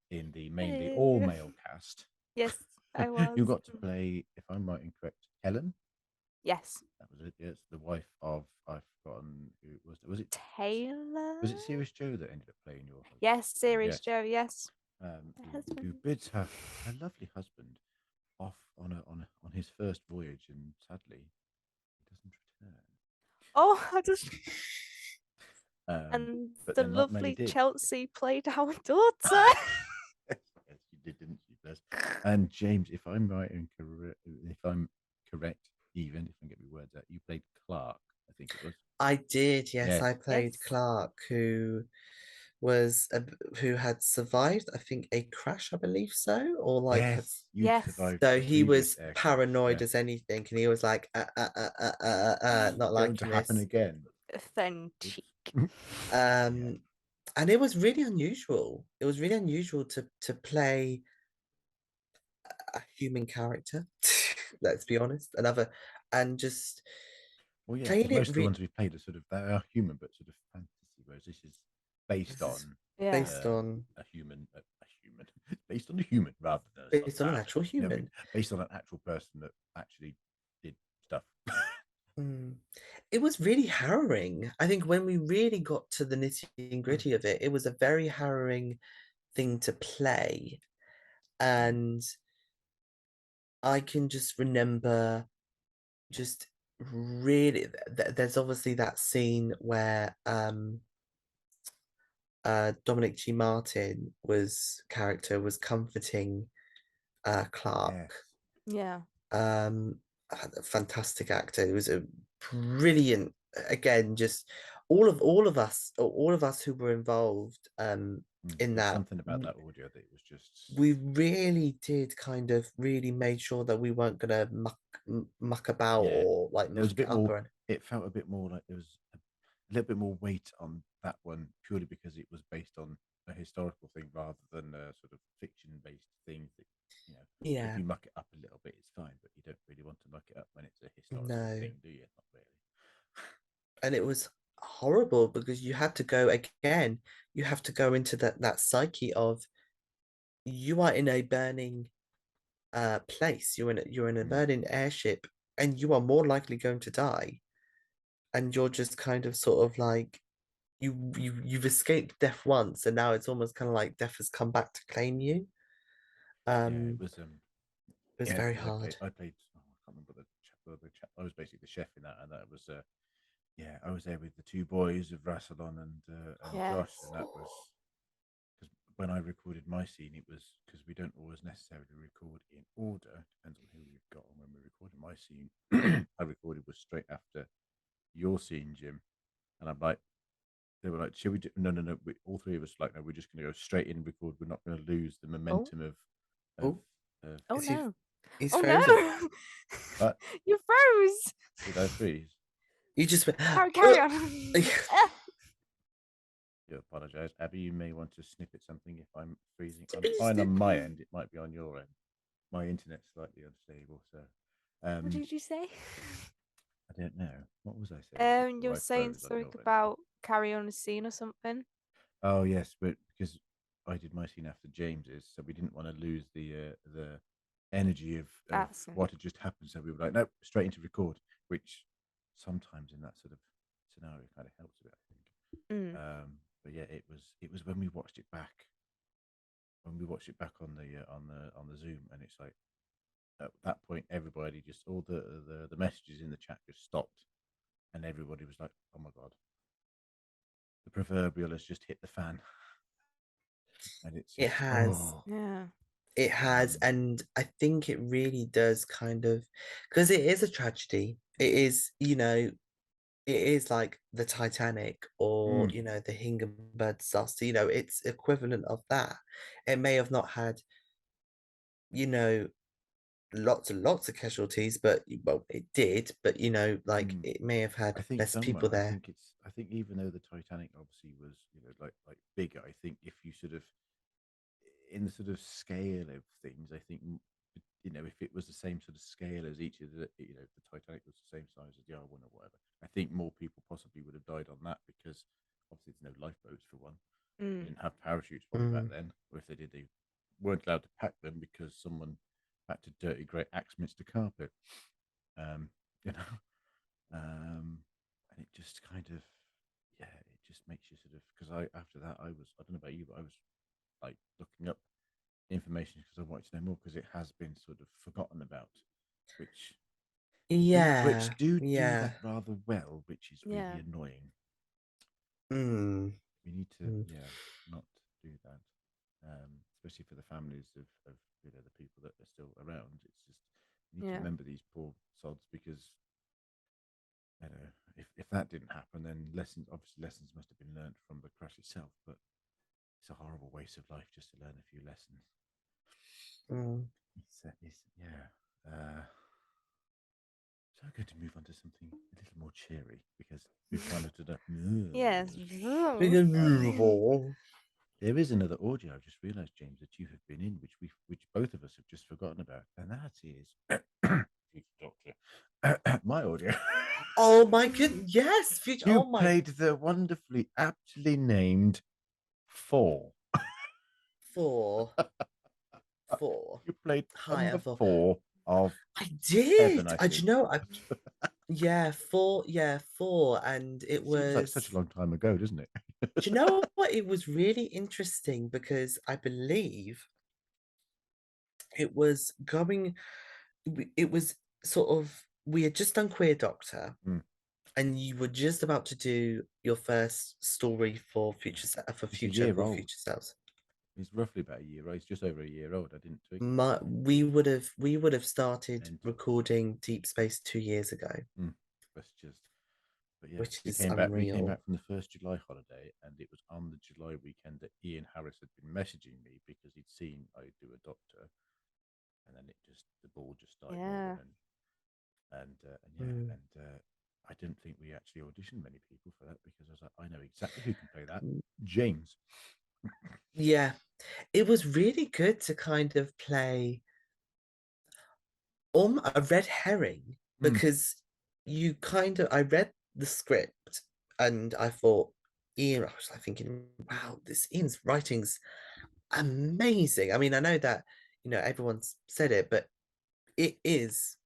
in the mainly all Hello. male cast. Yes, I You was. got to play, if I'm right and correct, Helen. Yes. That was it. Yes, the wife of I've forgotten who it was. Taylor? Was it Serious Joe that ended up playing your Yes, husband? Series Yes. Joe, yes. My Who husband. bids her lovely husband off on his first voyage, and sadly he doesn't return. Oh, I just Um, and but the then not many lovely did. Chelsea played our daughter. Yes, she did, didn't she? Bless. And James, if I'm right and correct, if I'm correct, even if I get my words out, you played Clark. I think it was. I did, yes. Yes. I played Yes. Clark, was who had survived, I think, a crash, I believe so, or like had. Yes, you'd Yes. survived So a he previous was air crash. paranoid Yeah. as anything, and he was like, not Going to liking happen this. again. Thin Oops. cheek. Yeah. Um, and it was really unusual. It was really unusual to play a human character. Let's be honest, and just Well, yeah, because playing most it of the ones we've played are sort of they are human, but sort of fantasy. Whereas this is based this is on Yeah. based on a human, based on a human rather than based on an rather. actual You know what I mean? human. Based on an actual person that actually did stuff. Mm. It was really harrowing. I think when we really got to the nitty and gritty of it, it was a very harrowing thing to play. And I can just remember just really there's obviously that scene where Dominic G. Martin was comforting Clark. Yes. Yeah. Um, a fantastic actor. It was a brilliant. Again, just all of us who were involved in There's that. something about that audio that it was just We really did kind of really made sure that we weren't gonna muck about yeah. or like There was muck a it bit up more. or anything. It felt a bit more like there was a little bit more weight on that one purely because it was based on a historical thing rather than a sort of fiction-based thing that you know. If Yeah, you muck it up a little bit, it's fine, but you don't really want to muck it up when it's a historical no. thing, do you? Not really. And it was horrible because you had to go again, you have to go into that psyche of you are in a burning place, you're in a Mm. burning airship, and you are more likely going to die, and you're just kind of sort of like you've escaped death once, and now it's almost kind of like death has come back to claim you. Yeah, it um was. it was Yeah, very because hard. I played. Oh, I can't remember the chap. The chap. I was basically the chef in that, and that was. Yeah, I was there with the two boys of Rassilon and Josh, Yes. and that was because when I recorded my scene, it was because we don't always necessarily record in order. Depends on who we've got. And when we recorded my scene, I recorded was straight after your scene, Jim. And I'm like, they were like, "Should we do?" No, no, no. All three of us were like, no, we're just going to go straight in and record. We're not going to lose the Oh. momentum of Oh, of. Oh is he no. he's Oh frozen. no. But You froze. did I freeze? You just went, Carry on. Ah. Do apologise, Abby. You may want to snip at something if I'm freezing. I'm fine on my end. It might be on your end. My internet's slightly unstable, so What um, did you say? I don't know. What was I saying You before were I saying froze on something your end? about carry on a scene or something. Oh yes, but because I did my scene after James's, so we didn't want to lose the energy of That's what had just happened. So we were like, no, straight into record, which sometimes in that sort of scenario kind of helps a bit, I think. mm. But yeah, it was when we watched it back on the Zoom, and it's like at that point everybody just all the messages in the chat just stopped, and everybody was like, oh my god, the proverbial has just hit the fan. And it's it just has. oh Yeah. It has, um, and I think it really does kind of, because it is a tragedy. It is, it is like the Titanic or, mm, the Hindenburg disaster, it's equivalent of that. It may have not had, you know, lots and lots of casualties, but well, it did, but like Mm. it may have I had think less people somewhere, there. I think even though the Titanic obviously was, like bigger, I think if you sort of, in the sort of scale of things, I think, if it was the same sort of scale as each of the, if the Titanic was the same size as the R1 or whatever, I think more people possibly would have died on that because obviously there's no lifeboats for one. They Mm. didn't have parachutes probably back Mm. then, or if they did, they weren't allowed to pack them because someone had to dirty great Axminster carpet. Um, you know, and it just kind of, yeah, it just makes you sort of, because after that I don't know about you, but I was like looking up information because I wanted to know more because it has been sort of forgotten about, which Yeah, do yeah. that rather well, which is really Yeah. annoying. Mm. We need to, Mm. yeah, not do that, especially for the families of the people that are still around. It's just, you need to Yeah. remember these poor sods because, you know, if that didn't happen, then lessons must have been learned from the crash itself. But it's a horrible waste of life just to learn a few lessons. Mm. Yeah. So I'm going to move on to something a little more cheery because we've kind of done Yes. There is another audio I've just realised, James, that you have been in, which both of us have just forgotten about, and that is Doctor, my audio. Oh my goodness, yes, future. You Oh my played the wonderfully aptly named Four. four, four. You played Higher number four. 4 of I Heaven, did. I Do think. you know? Yeah, four. Yeah, four, and it It seems like was. such a long time ago, doesn't it? Do you know what? It was really interesting because I believe it was going. It was sort of we had just done Queer Doctor, Mm. and you were just about to do your first story for It's a year old. future selves. He's roughly about a year old. He's just over a year old. I didn't twig that. We would have started Mental. recording Deep Space 2 years ago, That's just, but yeah, which is we came unreal. back from the first July holiday, and it was on the July weekend that Ian Harris had been messaging me because he'd seen I do a doctor, and then the ball just started Yeah. rolling, and yeah, Mm. I didn't think we actually auditioned many people for that because I was like, I know exactly who can play that, Mm. James. Yeah, it was really good to kind of play a red herring Mm, because I read the script and I thought Ian, I was like thinking, wow, this Ian's writing's amazing. I mean, I know that everyone's said it, but it is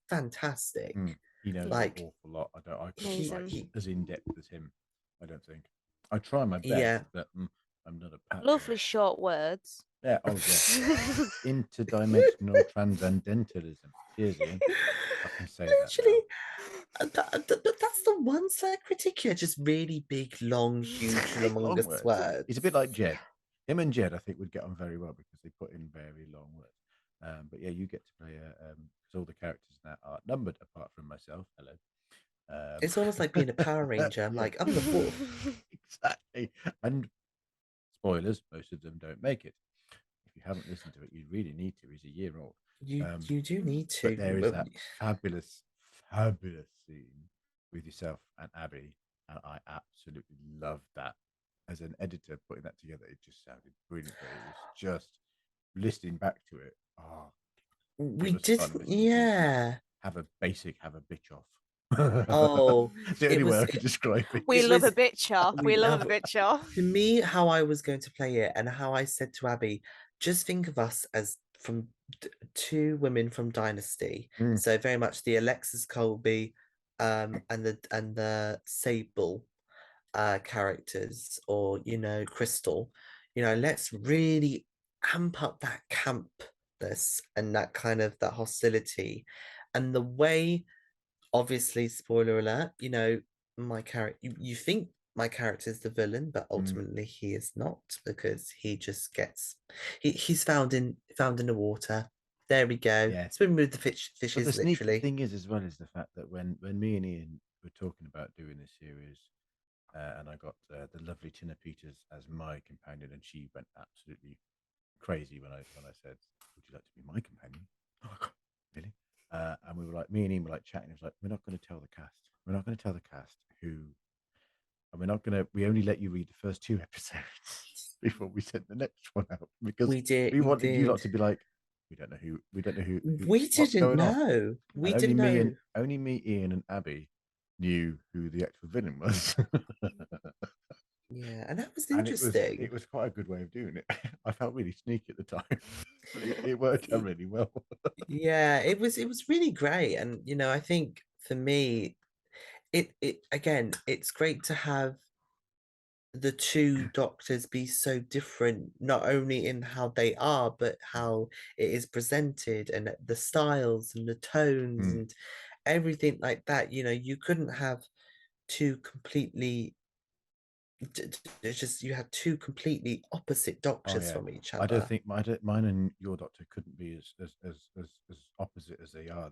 fantastic. he knows an Yeah. Like awful lot. I couldn't write Amazing. as in depth as him. I don't think. I try my best, yeah. but I'm not a pat on Lovely it. short words. Yeah. Oh yeah. Interdimensional transcendentalism. Cheers, Ian. I can say that Literally, now. but that's the one slight critique here, just really big, long, huge, Big long humongous words. words. He's a bit like Jed. Him and Jed, I think, would get on very well because they put in very long words. But yeah, you get to play because all the characters now are numbered apart from myself. Hello. It's almost like being a Power Ranger. I'm Yeah, like, I'm the fourth. exactly. And spoilers, most of them don't make it. If you haven't listened to it, you really need to. He's a year old. You do need But to. there is that fabulous, fabulous scene with yourself and Abby, and I absolutely love that. As an editor, putting that together, it just sounded brilliant. But it was just listening back to it. Oh, it We was did, fun listening to you just yeah. have a bitch off. Oh, It's the it only way was I can describe it. We it love a was bitch off. We we love a have bitch off. for me how I was going to play it and how I said to Abby, just think of us as from two women from Dynasty. Mm, So very much the Alexis Colby and the Sable characters, or Crystal. Let's really amp up that campness and that kind of that hostility, and the way, obviously, spoiler alert, my character, you think my character is the villain, but mm. ultimately he is not, because he just gets he's found in the water. There we go. Yeah. Swim with the But the fishes, sneaky literally. thing is, as well, is the fact that when me and Ian were talking about doing this series, and I got the lovely Tina Peters as my companion, and she went absolutely crazy when I said, "Would you like to be my companion?" Oh my God, really? And we were like, me and Ian were like chatting. It was like, we're not going to tell the cast. We're not going to tell the cast who, and we're not going to. We only let you read the first two episodes before we sent the next one out because we We wanted you lot did. to be like, we don't know who, We what's didn't going on. know. We And didn't know. only me, Ian, and Abby knew who the actual villain was. Yeah, and that was And interesting. it was quite a good way of doing it. I felt really sneaky at the time, but it worked out really well. Yeah, it was really great. And I think for me, it again, it's great to have the two doctors be so different, not only in how they are, but how it is presented and the styles and the tones Mm. and everything like that. You couldn't have two completely it's just you had two completely opposite Oh doctors yeah, from each I don't other. think mine and your doctor couldn't be as opposite as they are.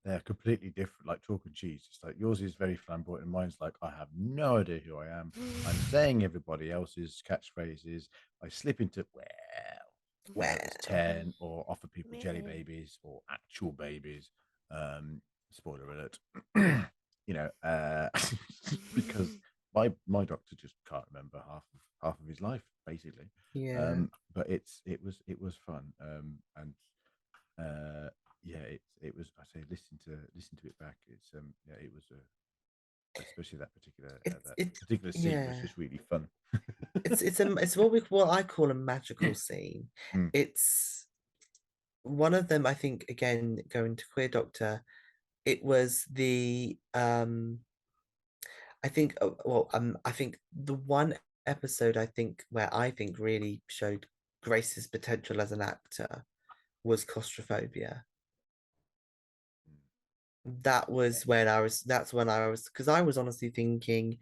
They're completely different, like chalk and cheese. It's like yours is very flamboyant, and mine's like I have no idea who I am. I'm saying everybody else's catchphrases. I slip into when I was Well, 10, or offer people jelly Me. babies or actual babies. Spoiler alert. Because my doctor just can't remember half of his life basically. yeah. But it was fun. And yeah, it was. I say listen to it back. Yeah, it was especially It's that it particular scene was yeah. just really fun. It's what I call a magical scene. Mm, It's one of them, I think, again, going to Queer Doctor, it was the I think the one episode I think where I think really showed Grace's potential as an actor was claustrophobia. mm. That Yeah. was when that's when I was, because I was honestly thinking,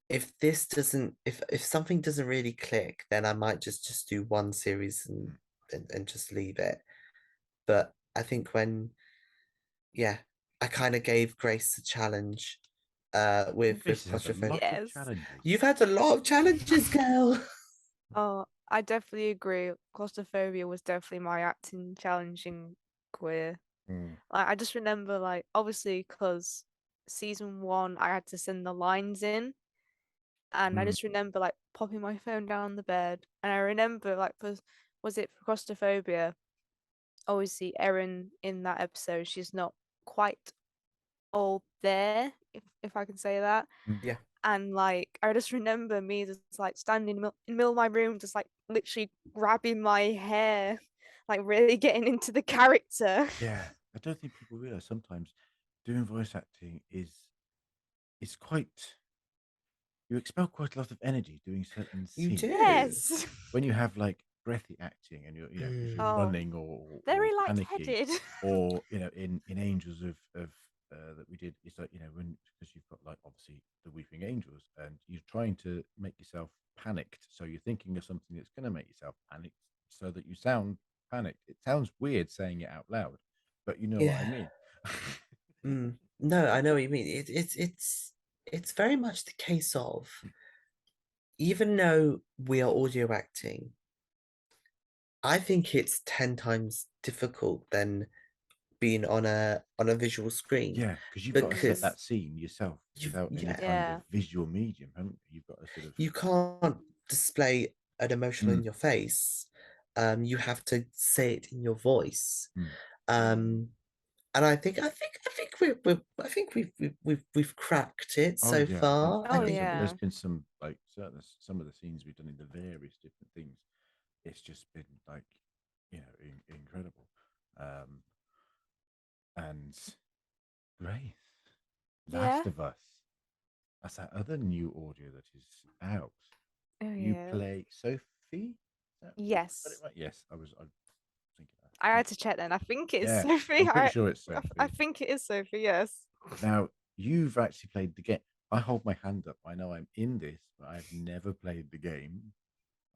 if something doesn't really click, then I might just do one series and Mm. just leave it. But I think when, yeah, I kind of gave Grace a challenge with Grace has had a claustrophobia. lot of Yes. You've challenges. had a lot of challenges, girl. Oh, I definitely agree. Claustrophobia was definitely my acting challenge in Queer. Mm, Like, I just remember, like, obviously, because season one, I had to send the lines in, and I mm, just remember, like, popping my phone down on the bed, and I remember, like, was it for claustrophobia? Obviously, Erin in that episode, she's not quite all there, if I can say that. mm. Yeah. And like I just remember me just like standing in the middle of my room, just like literally grabbing my hair, like really getting into the character. Yeah, I don't think people realize sometimes doing voice acting is quite. You expel quite a lot of energy doing certain You scenes. do. Yes. When you have like breathy acting and you're because you're Mm. Oh, running or very panicky, light-headed. or in Angels of that we did, it's like when because you've got like obviously the Weeping Angels and you're trying to make yourself panicked, so you're thinking of something that's going to make yourself panicked so that you sound panicked. It sounds weird saying it out loud, but you know what I Yeah. mean. No, I know what you mean. It's very much the case of, even though we are audio acting, I think it's 10 times difficult than being on a visual screen, Yeah, because you've got to set Mm, because that scene yourself without any yeah, kind of yeah. visual medium, haven't you? You've got to sort of. you can't display an emotion Mm, in your face. You have to say it in your voice. mm. Um, and I think we've cracked it Oh so yeah, I think far. I Oh there's think yeah. been some like certain some of the scenes we've done in the various different things. It's just been like incredible, um, and Grace, Yeah. Last of Us. That's that other new audio that is out. Oh You yeah. play Sophie. Got it Yes. right? Yes, I was. I thinking. I I think. had to check then. I think it's Yeah, Sophie. I'm pretty sure it's I Sophie. think it is Sophie, yes. Now, you've actually played the game. I hold my hand up. I know I'm in this, but I've never played the game.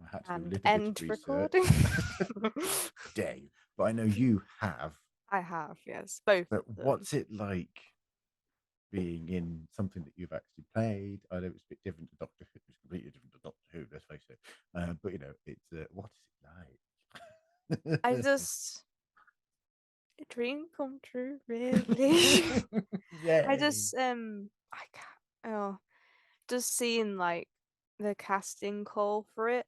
I had to do a And little bit of end recording. research. Dang. But I know you have. I have, yes, both But of them. what's it like being in something that you've actually played? I know it's a bit different to Doctor Who. It's completely different to Doctor Who, let's face it. But, it's what is it I like? just A dream come true, really. I Yay. just I can't just seeing like the casting call for it,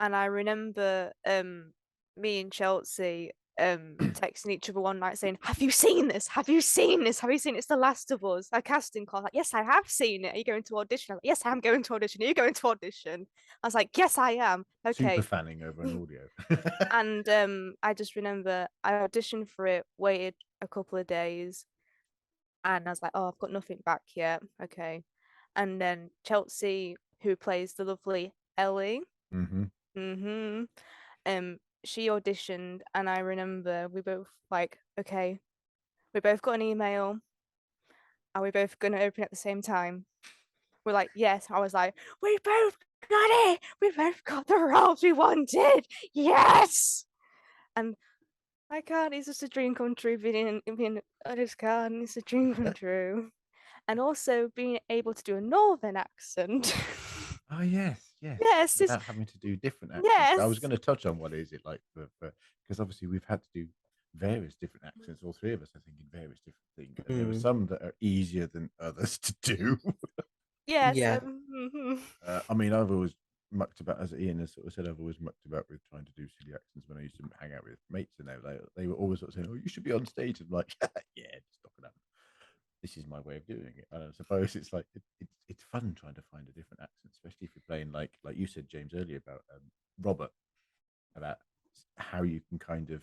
and I remember me and Chelsea texting each other one night saying, "Have you seen this? Have you seen this? Have you seen it? It's The Last of Us." A casting call. Like, yes, I have seen it. Are you going to audition? I'm like, yes, I am going to audition. Are you going to audition? I was like, yes, I am. Super Okay. fanning over an audio. And I just remember I auditioned for it, waited a couple of days, and I was like, oh, I've got nothing back yet. Okay. And then Chelsea, who plays the lovely Ellie, hmm mm-hmm, she auditioned, and I remember we both like, okay, we both got an email. Are we both gonna open at the same time? We're like, yes. I was like, we both got it. We both got the roles we wanted. Yes. And I can't. It's just a dream come true. I just can't. It's a dream come true. And also being able to do a northern accent. Oh yes, yes. Yes, it's Without having to do different accents. I was yes, going to touch on what is it like for because obviously we've had to do various different accents, all three of us, I think, in various different things. And there are Mm, some that are easier than others to do. yes. yeah. I mean, I've always mucked about, as Ian has sort of said, I've always mucked about with trying to do silly accents when I used to hang out with mates, and they were always sort of saying, "Oh, you should be on stage." And I'm like, "Yeah, just stop it up. This is my way of doing it." And I suppose it's like it's fun trying to find a different accent, especially if you're playing like you said, James, earlier about Robert, about how you can kind of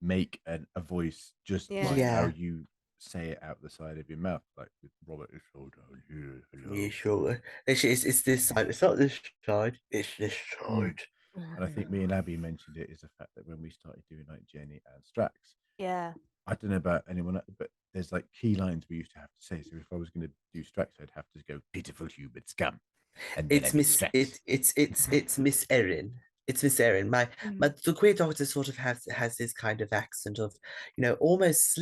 make a voice just Yeah. by how Yeah. you say it out the side of your mouth, like with Robert is so down here, Yeah, hello. sure. It's this side. It's not this side. It's this Mm. side. And I think me and Abby mentioned it is the fact that when we started doing like Jenny and Strax, Yeah. I don't know about anyone, but there's like key lines we used to have to say. So if I was going to do Strax, I'd have to go pitiful human scum, and then It's I'd be Miss Strax. it's Miss Erin. It's Miss Erin. My Mm. the queer doctor sort of has this kind of accent of, almost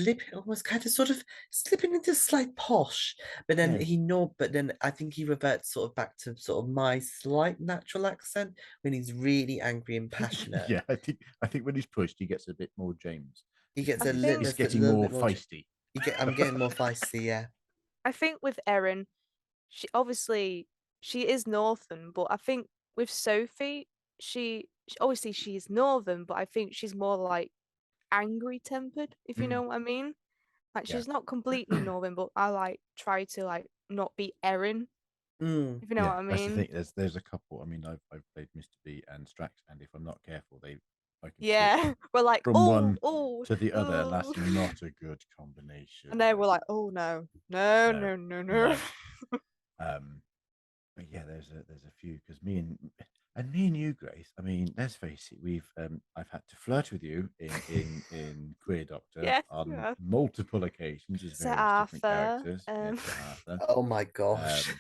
kind of sort of slipping into slight posh, but then Yeah, but then I think he reverts sort of back to sort of my slight natural accent when he's really angry and passionate. yeah. I think when he's pushed, he gets a bit more James. He gets I He's think there's a getting little more bit more. feisty. I'm getting more feisty, yeah. I think with Erin, she obviously she is northern, but I think with Sophie, obviously she's northern, but I think she's more like angry tempered, if you Mm, know what I mean. Like yeah, she's not completely northern, but I like try to like not be Erin, Mm. if you know yeah. what I That's the mean. thing. There's a couple. I mean, I've played Mr. B and Strax, and if I'm not careful, I can switch Yeah, we're like, from oh, one oh, to the other, and that's oh. not a good combination. And then we're Like, like, oh no, no, no, no, no, no. no. Um, but yeah, there's a few because me and you, Grace. I mean, let's face it, I've had to flirt with you in Queer Doctor Yes, on yeah. multiple occasions as Sir various different Arthur. characters. Yes, Sir Arthur. Oh my gosh. Um,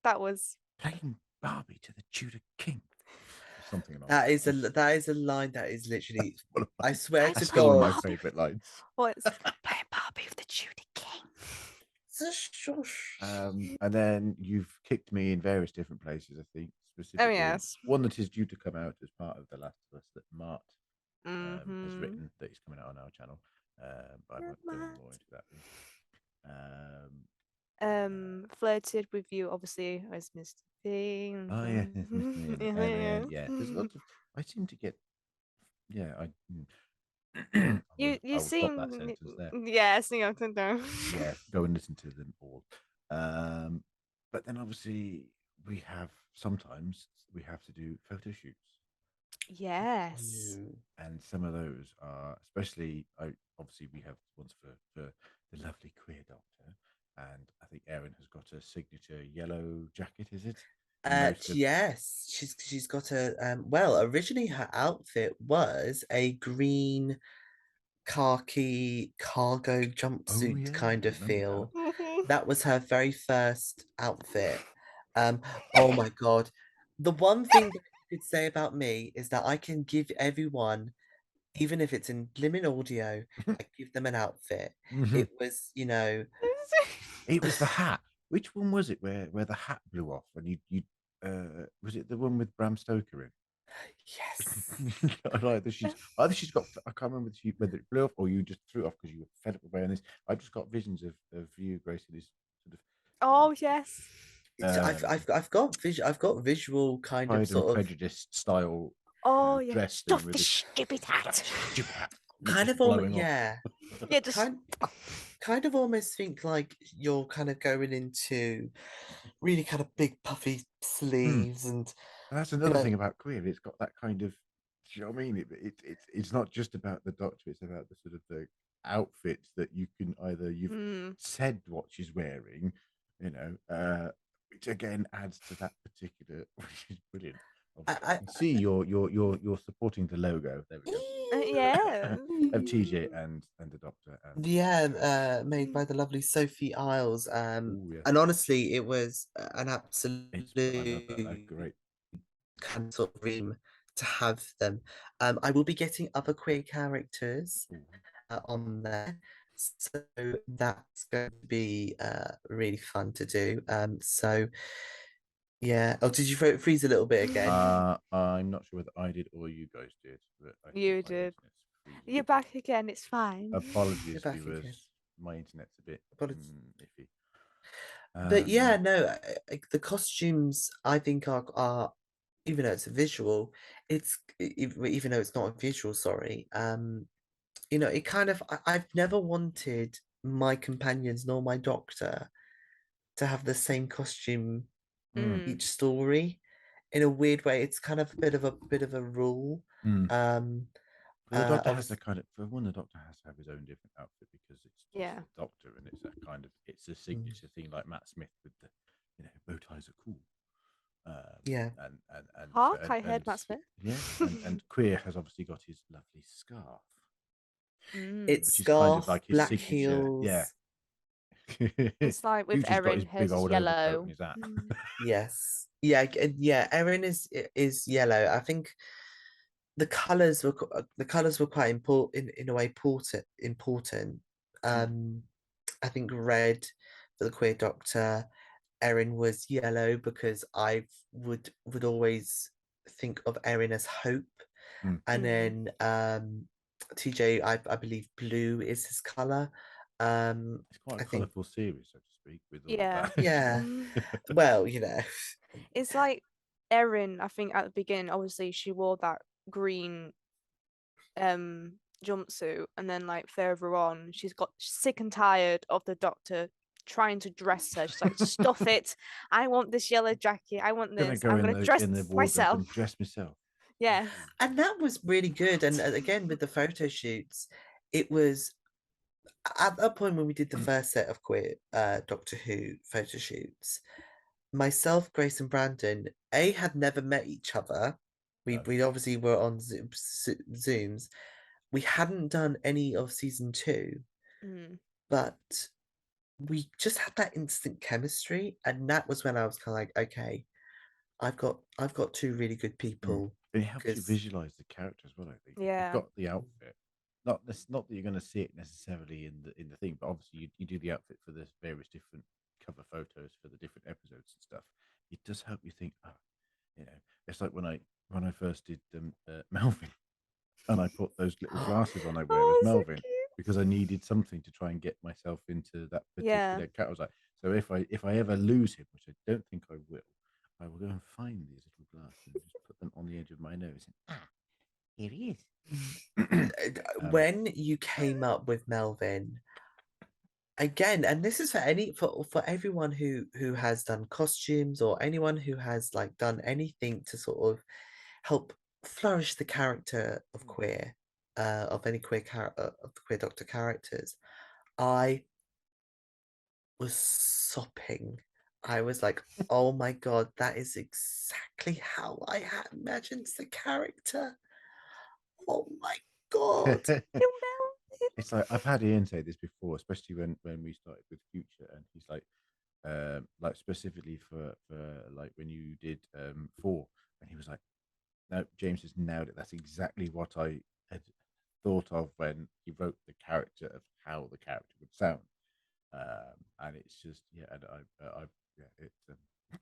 That was playing Barbie to the Tudor King, or something along those lines. That is a line that is literally, One of I my, swear playing to that's still one of my God. Barbie. favorite lines. What's playing Barbie with the Judy King? And then you've kicked me in various different places, I think, Oh specifically yes. one that is due to come out as part of The Last of Us that Mart has Mm-hmm. written that is coming out on our channel. But I won't go any more into that. Flirted with you obviously as Mr. B. Oh yeah, yes, Mr. Me, Yeah, and then yeah. yeah, there's lots of. I seem to get yeah. You I will stop that seem sentence there. yes, you know. Yeah, go and listen to them all. Um, but then obviously sometimes we have to do photo shoots, Yes. Mm. and some of those are especially. Obviously we have ones for the lovely queer doctor, and I think Erin has got a signature yellow jacket. Is it? In most of Yes, she's got a well, originally her outfit was a green khaki cargo oh jumpsuit yeah, kind I of remember now. feel. Mhm. That was her very first outfit. Oh my God. The one thing that you could say about me is that I can give everyone, even if it's in limit audio, I give them an outfit. Mhm. It was, you know, It was the hat. Which one was it where the hat blew off and you was it the one with Bram Stoker in? Yes. either she's got, I can't remember whether it blew off or you just threw it off because you were fed up with wearing this. I just got visions of you, Grace, in this sort of Oh yes. I've got visual kind of Pride and sort of Prejudice style Oh yeah. dress thing Stuff with the this stupid hat. stupid hat and it's kind just of almost blowing off. yeah. Yeah, just Kind kind of almost think like you're kind of going into really kind of big puffy Mm. sleeves and And that's you another know thing about Queer. It's got that kind of, do you know what I mean? It's not just about the Doctor. It's about the sort of the outfits that you can either you've mm, said what she's wearing, which again adds to that particular, which is brilliant. Obviously, I I can see you're supporting the logo. There we go. yeah. Of TJ and the Doctor and yeah, made by the lovely Sophie Isles. oh yes, And honestly, it was an it's I love that. That's absolute great. kind of sort of dream to have them. I will be getting other queer characters Ooh. on there, so that's going to be really fun to do. So yeah. Oh, did you freeze a little bit again? I'm not sure whether I did or you guys did, but I think You my did. internet's freezing You're a bit. back again, it's fine. You're Apologies, back again. viewers. My internet's a bit Apologies. iffy. But yeah, Um, no, the costumes I think are even though it's a visual, even though it's not a visual, sorry. It kind of I've never wanted my companions nor my doctor to have the same costume mm, Mm, each story. In a weird way, it's kind of a bit of a rule. mm. Um, But the Doctor I has to was kind of, for one, the Doctor has to have his own different outfit because it's just yeah. the Doctor, and it's a kind of it's a mm, signature thing like Matt Smith with the, bow ties are cool. yeah. And so Hark, I heard Matt Smith. yes, and Queer has obviously got his lovely scarf, Mm. It's which is kind of scarf, like his black signature. Yeah. heels. It's like with Future's got his Erin, big hers is old overcoat yellow. and his hat. Mm. Yes. Yeah, yeah. Erin is yellow. I think the colors were quite important in a way important. Mm, Um, I think red for the queer doctor. Erin was yellow because I would always think of Erin as hope, mm. and Mm. then TJ I believe blue is his color. It's quite a I think colourful series, so to speak, with all of Yeah. yeah. Mm. Well, It's like Erin, I think at the beginning, obviously she wore that green jumpsuit, and then like further on, she's got sick and tired of the doctor trying to dress her. She's like, stuff it. I want this yellow jacket. I want Gonna this. go I'm gonna dress in the wardrobe myself. and dress myself. Yes. and that was really good. And again with the photo shoots, it was at that point when we did the first set of queer Doctor Who photo shoots, myself, Grace, and Brandon, had never met each other. We No. we obviously were on Zooms. We hadn't done any of season two, Mm. but we just had that instant chemistry, and that was when I was kind of like, okay, I've got two really good Mm. people And it helps you because visualize the character as well. I think if you've Yeah. got the outfit, not that you're going to see it necessarily in the thing, but obviously you do the outfit for the various different cover photos for the different episodes and stuff. It does help you think. Oh, it's like when I first did Melvin, and I put those little glasses on I wear as Oh, so Melvin cute. because I needed something to try and get myself into that Yeah. particular cat. I was like, so if I ever lose him, which I don't think I will go and find these little glasses and just put them on the edge of my nose. And, here he is. um, when you came up with Melvin again, and this is for any for everyone who has done costumes or anyone who has like done anything to sort of help flourish the character of queer, of any queer of the queer doctor characters. I was sopping. I was like, oh my god, that is exactly how I had imagined the character. Oh my god. You Melvin. it's like I've had Ian say this before, especially when we started with Future, and he's like specifically for like when you did 4, and he was like, no, James has nailed it. That's exactly what I had thought of when he wrote the character of how the character would sound. And it's just yeah, and I yeah,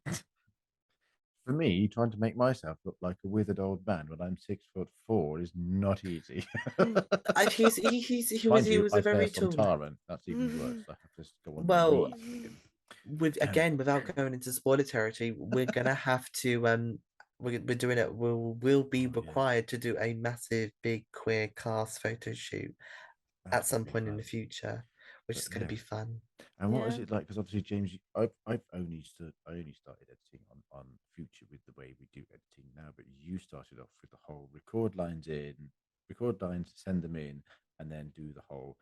it's for me, trying to make myself look like a withered old man when I'm 6'4" is not easy. He Mind you, was I a fare very from tall. Tara. That's even worse. I have to go on my Well, knees with him. with Um, again, without going into spoiler territory, we're gonna have to we're doing it. We'll be oh yeah, required to do a massive big queer cast photo shoot at that's some gonna be point in the fun. future, which But is going to yeah, be fun. and what is Yeah. it like? Because obviously, James, I only started editing on Future with the way we do editing now. But you started off with the whole record lines, send them in, and then do the whole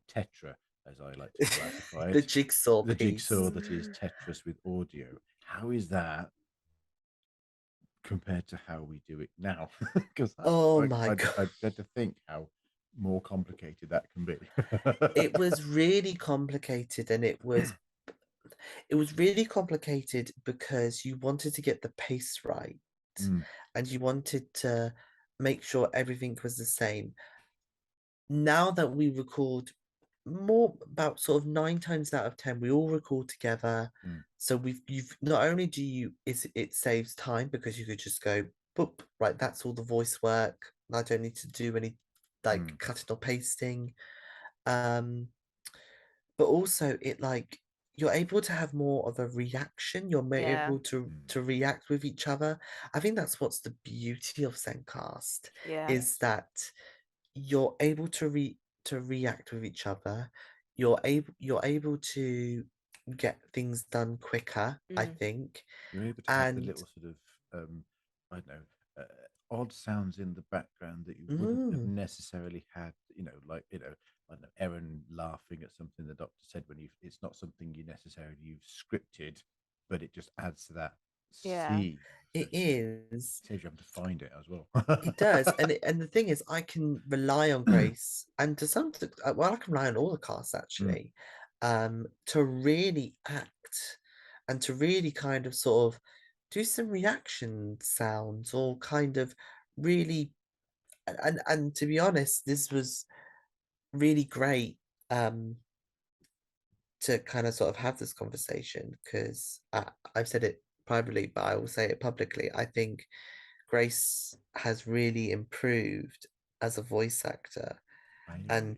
tetra, as I like to classify The it, jigsaw the jigsaw piece. that is Tetris with audio. How is that compared to how we do it now? Because Oh my God. I dread to think how more complicated that can be. It was really complicated and it was really complicated because you wanted to get the pace right Mm, and you wanted to make sure everything was the same. Now that we record more about sort of 9 times out of 10, we all record together. mm, So you've not only do you is it saves time because you could just go boop, right, that's all the voice work. I don't need to do any like mm, cutting or pasting. Um, but also it like you're able to have more of a reaction. You're more Yeah. able mm. to react with each other. I think that's what's the beauty of Zencast Yeah. is Yes. that you're able to react with each other. You're able to get things done quicker, I Mm. think. You're able to have the And little sort of I don't know, odd sounds in the background that you wouldn't have mm, necessarily had. Like I don't know, Erin laughing at something the doctor said when it's not something you necessarily you've scripted, but it just adds to that Yeah. scene. So it is. it saves you having to find it as well. It does, and the thing is, I can rely on Grace, and to some, well, I can rely on all the cast Mm, actually, to really act, and to really kind of sort of do some reaction sounds, or kind of really, and to be honest, this was really great, to kind of sort of have this conversation because I've said it privately, but I will say it publicly. I think Grace has really improved as a voice actor, I and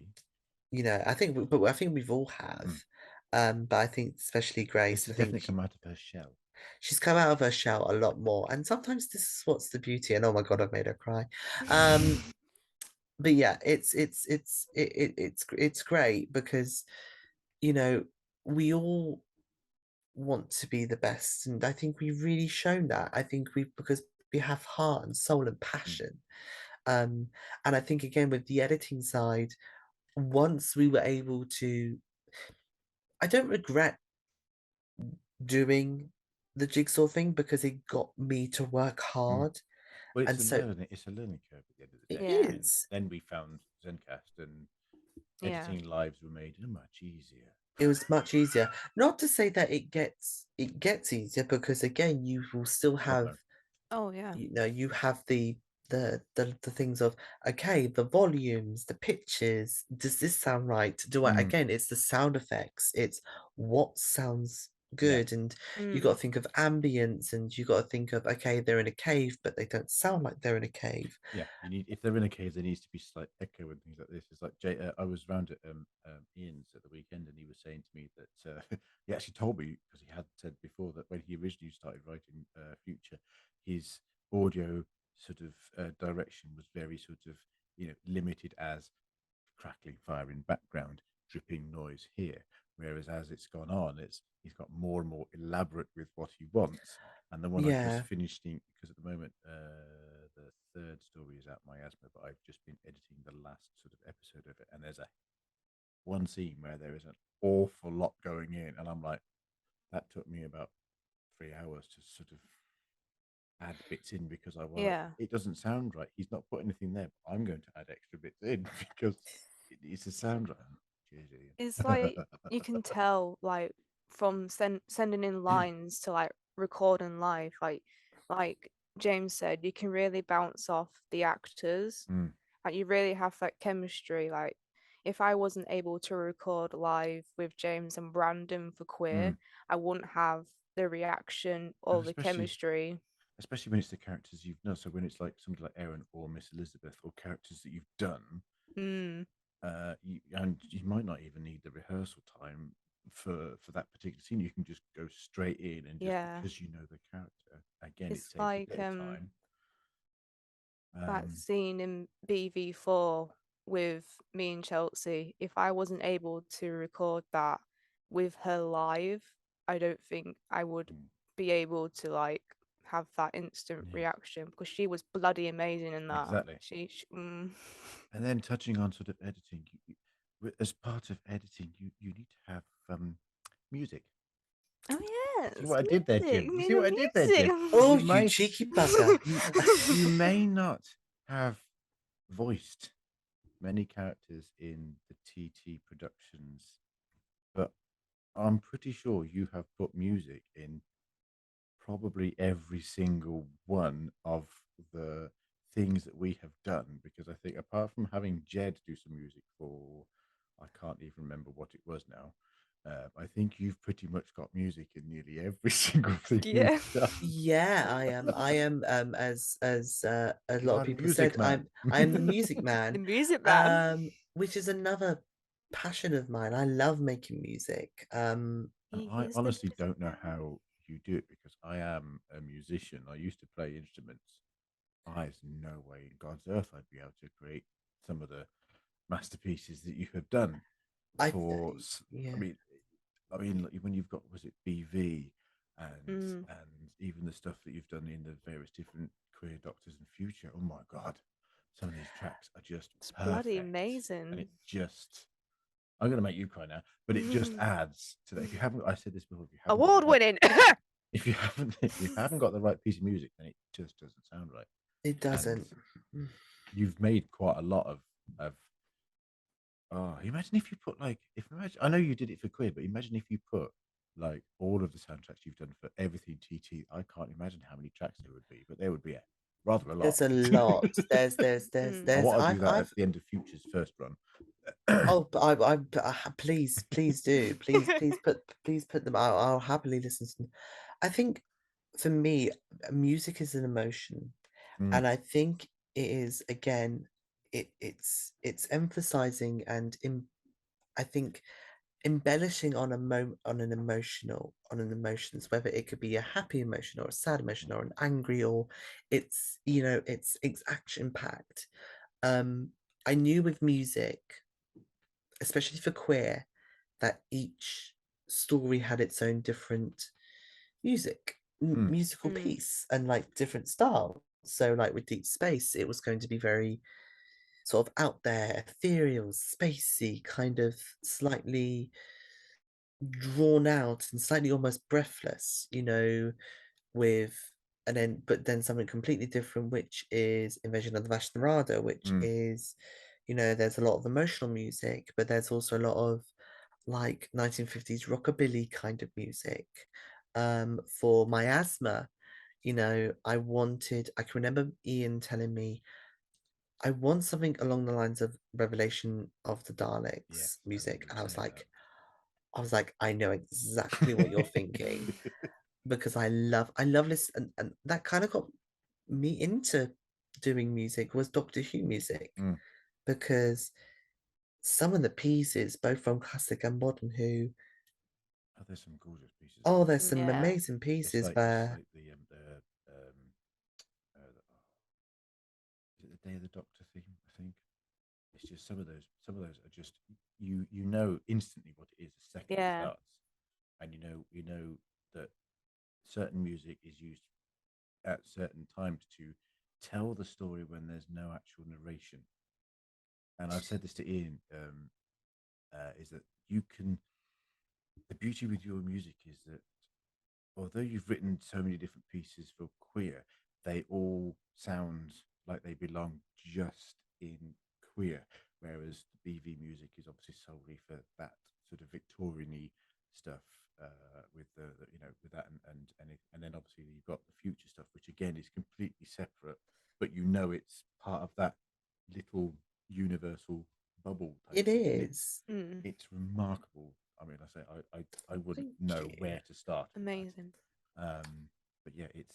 agree. I think, but I think we've all have. Mm. But I think especially Grace, It's I definitely think come out of her shell. she's come out of her shell a lot more, and sometimes this is what's the beauty. And oh my God, I've made her cry. Um, but yeah, it's great because you know we all want to be the best, and I think we've really shown that. I think we because we have heart and soul and Mm, passion. Um, and I think again with the editing side, once we were able to, I don't regret doing the jigsaw thing because it got me to work mm. hard. Well, And so it's a learning curve at the end of the it day, Yeah. and is. then we found Zencast, and Yeah. editing lives were made much easier. It was much easier. Not to say that it gets easier because again, you will still God have no. Oh yeah. you have the things of okay, the volumes, the pitches, does this sound right? Do I Mm, again, it's the sound effects, it's what sounds yeah, good, and you got Mm. to think of ambience, and you got to think of okay, they're in a cave but they don't sound like they're in a cave. yeah. You need if they're in a cave, there needs to be slight echo and things like this. It's like I was round at Ian's at the weekend, and he was saying to me that he actually told me because he had said before that when he originally started writing Future, his audio sort of direction was very sort of limited as crackling fire in background, dripping noise here. Whereas as it's gone on, he's got more and more elaborate with what he wants. And the one I've just Yeah, finished, because at the moment the third story is out miasma, but I've just been editing the last sort of episode of it, and there's a one scene where there is an awful lot going in, and I'm like, that took me about 3 hours to sort of add bits in because I was like, Yeah. it doesn't sound right. He's not put anything there, but I'm going to add extra bits in because it needs to sound right. Cheers, It's Ian. like you can tell like from sending in lines to like recording live, like James said, you can really bounce off the actors. Mm, Like you really have that chemistry. Like if I wasn't able to record live with James and Brandon for Queer, mm. I wouldn't have the reaction And or the especially chemistry. especially when it's the characters you've done. So when it's like somebody like Aaron or Miss Elizabeth or characters that you've done, Mm, and you might not even need the rehearsal time for that particular scene. You can just go straight in, and just yeah. because you know the character, again, it It's saves a like bit of time. that Um, scene in BV4 with me and Chelsea. If I wasn't able to record that with her live, I don't think I would mm, be able to like have that instant yeah, reaction because she was bloody amazing in that. exactly. She. And then touching on sort of editing, as part of editing, you need to have music. Oh See yes, what I did there, music. Jim? You You see need what I did there, Jim? Oh, You you may cheeky bugger. you you may not have voiced many characters in the TT productions, but I'm pretty sure you have put music in probably every single one of the things that we have done, because I think apart from having Jed do some music for, I can't even remember what it was now. I think you've pretty much got music in nearly every single thing we've Yeah. done. Yeah, I am. I am. As a You lot of are the people music said, man. I'm the music The man. music man. Which is another passion of mine. I love making music. And He I is the honestly music don't know man. how you do it, because I am a musician. I used to play instruments. There's no way in God's earth I'd be able to create some of the masterpieces that you have done. I For, I yeah. mean, like, when you've got, was it BV, Mm, and even the stuff that you've done in the various different Queer Doctors and Future. Oh my God, some of these tracks are just it's bloody perfect, and amazing. it just. I'm going to make you cry now, but it just adds to that. If you haven't, I said this before, if you haven't got the Award right, winning. if you haven't got the right piece of music, then it just doesn't sound right. It And doesn't. Mm. you've made quite a lot of. Oh, imagine if you put like, if imagine, I know you did it for Queer, but imagine if you put like all of the soundtracks you've done for everything TT. I can't imagine how many tracks there would be, but there would be rather a lot. There's a lot. I Mm. want to do that at I've the end of Future's first run. Oh, but please do. Please put them out. I'll happily listen to them. I think for me, music is an emotion, Mm, and I think it is again, it's emphasizing and I think embellishing on on an emotions, whether it could be a happy emotion or a sad emotion or an angry, or it's action packed. Um, I knew with music, especially for Queer, that each story had its own different mm, musical Mm. piece, and like different styles. So, like with Deep Space, it was going to be very sort of out there, ethereal, spacey, kind of slightly drawn out and slightly almost breathless, with but then something completely different, which is Invasion of the Vashta Nerada, which mm. is, there's a lot of emotional music, but there's also a lot of like 1950s rockabilly kind of music. For Miasma, I can remember Ian telling me, I want something along the lines of Revelation of the Yeah, Daleks I remember music. you And saying I was like, I know exactly what you're thinking, that. because I love listen, and that kind of got me into doing music was Doctor Who music, Mm. because some of the pieces, both from classic and modern Who, Oh, there's some gorgeous pieces of oh, there's music. some Yeah. amazing It's pieces it's where like is it the Day of the Doctor theme? I think it's just some of those are just, you know instantly what it is the second it Yeah. starts, and you know that certain music is used at certain times to tell the story when there's no actual narration. And I've said this to Ian, is that you can, the beauty with your music is that although you've written so many different pieces for Queer, they all sound like they belong just in Queer, whereas the BV music is obviously solely for that sort of Victorian-y stuff, with with that, and then obviously you've got the Future stuff, which again is completely separate, but it's part of that little universal bubble type it thing, and it's is. Mm. it's remarkable. I mean, I say I wouldn't Thank know you. where to start with that. Amazing. Um, yeah, it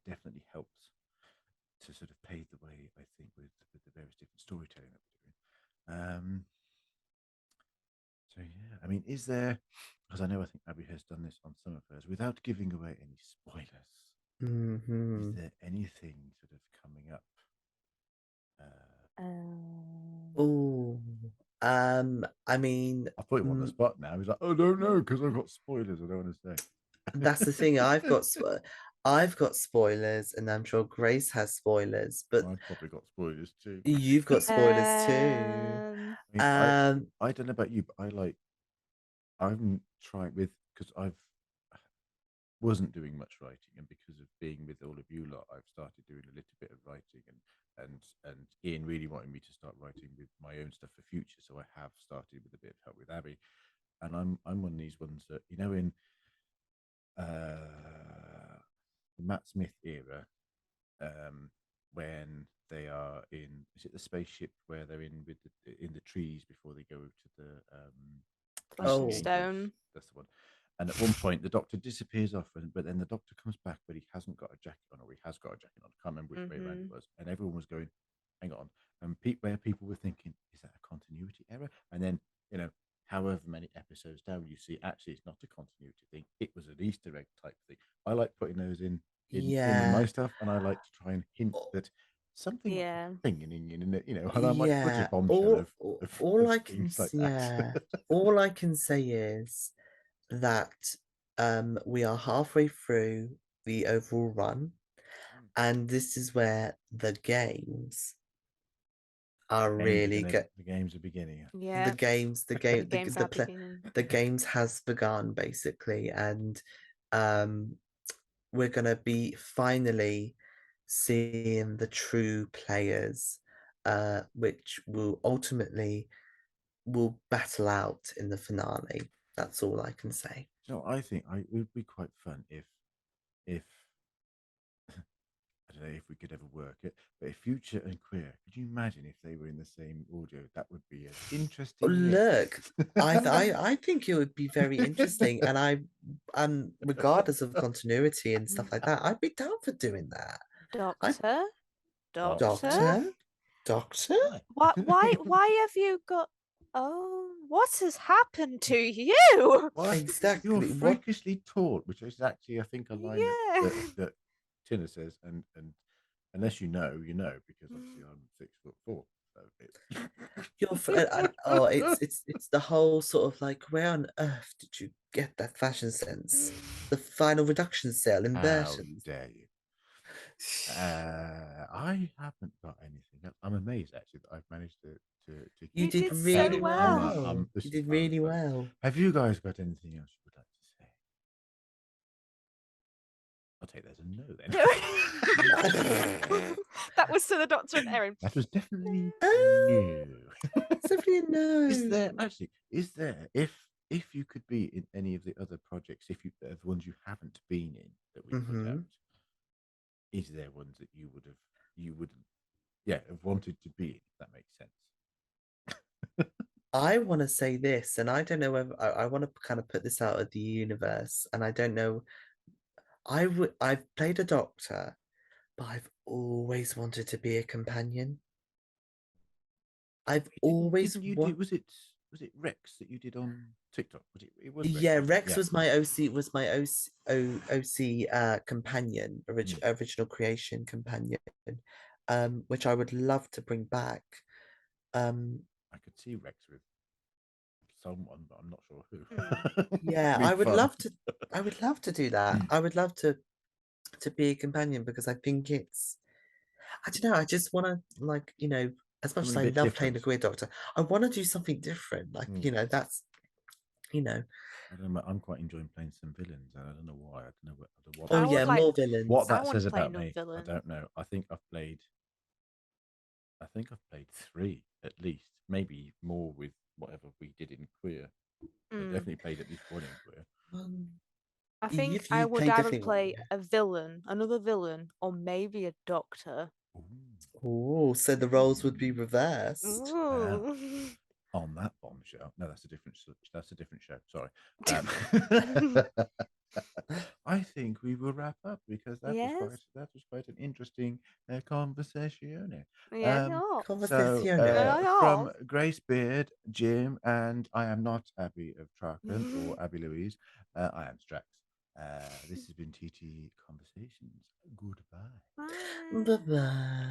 definitely helps to sort of pave the way, I think, with the various different storytelling that we're doing. So yeah, I mean, is there? Because I know I think Abby has done this on some of hers without giving away any spoilers. Is there anything sort of coming up? Oh, I mean, I put him on the spot now. He's like, "I don't know because I've got spoilers. I don't want to say." that's the thing. I've got spoilers, and I'm sure Grace has spoilers, but I've probably got spoilers too. you've got spoilers too. I mean, I don't know about you, but I'm trying with because I've wasn't doing much writing, and because of being with all of you lot, I've started doing a little bit of writing, and Ian really wanted me to start writing with my own stuff for future, so I have started with a bit of help with Abby, and I'm one of these ones that in the Matt Smith era, when they are in, is it the spaceship where they're in with in the trees before they go to the Flashing Angels? Stone. That's the one. And at one point, the Doctor disappears off, but then the Doctor comes back, but he hasn't got a jacket on, or he has got a jacket on. I can't remember which way around it was. And everyone was going, "Hang on!" And where people were thinking, "Is that a continuity error?" And then, however many episodes down, you see actually it's not a continuity thing. It was an Easter egg type thing. I like putting those in my stuff, and I like to try and hint that something might Yeah. be bringing in it, and I might put a bombshell all I can things like that. all I can say is that we are halfway through the overall run, and this is where the games are really good. The games are beginning. Yeah. The games are beginning. the games has begun basically, and we're gonna be finally seeing the true players, which will ultimately battle out in the finale. That's all I can say. So I think it would be quite fun if I don't know if we could ever work it, but if Future and Queer, could you imagine if they were in the same audio? That would be an interesting mix. Look, I think it would be very interesting, and regardless of continuity and stuff like that, I'd be down for doing that. Doctor? Doctor? Why have you got... Oh, what has happened to you? Exactly. You're freakishly tall, which is actually, I think, a line Yeah. that Tina says, and unless you know, because obviously I'm 6'4". So it's the whole sort of like, where on earth did you get that fashion sense? The final reduction sale in how Burton. dare you? I haven't got anything else. I'm amazed actually that I've managed to You did so really well. well. You did really well. Have you guys got anything else you would like to say? I'll take that as a no then. That was to the Doctor and Erin. That was definitely Oh, no. it's definitely a no. Is there if you could be in any of the other projects, if you the ones you haven't been in that we put out, is there ones that you would have wanted to be in, if that makes sense? I want to say this, and I don't know whether I want to kind of put this out of the universe, and I don't know. I've played a doctor, but I've always wanted to be a companion. I've always didn't you do, was it Rex that you did on TikTok? It was Rex, yeah, wasn't it? Rex Yeah. was my OC companion, original creation companion, which I would love to bring back. I could see Rex with someone, but I'm not sure who. Yeah, I would love to do that. I would love to be a companion, because I think it's, I don't know, I just want to, like, as much as Something I a bit love playing the different. Queer Doctor, I want to do something different. Like, that's, I don't know. I'm quite enjoying playing some villains, and I don't know why. I don't know what. Oh yeah, more villains. What that I says wanna play about no me, villain. I don't know. I think I've played 3 at least, maybe more with whatever we did in Queer. I definitely played at least one in Queer. I think I would either play a villain, another villain, or maybe a doctor. Oh, so the roles would be reversed. On that bombshell. No, that's a different show. Sorry. I think we will wrap up because Yes. that was quite an interesting conversation. Yes. So Conversazione. from Grace Beard, Jim, and I am not Abby of Traken or Yeah. Abby Louise. I am Strax. This has been TT Conversations. Goodbye. Bye. Bye bye.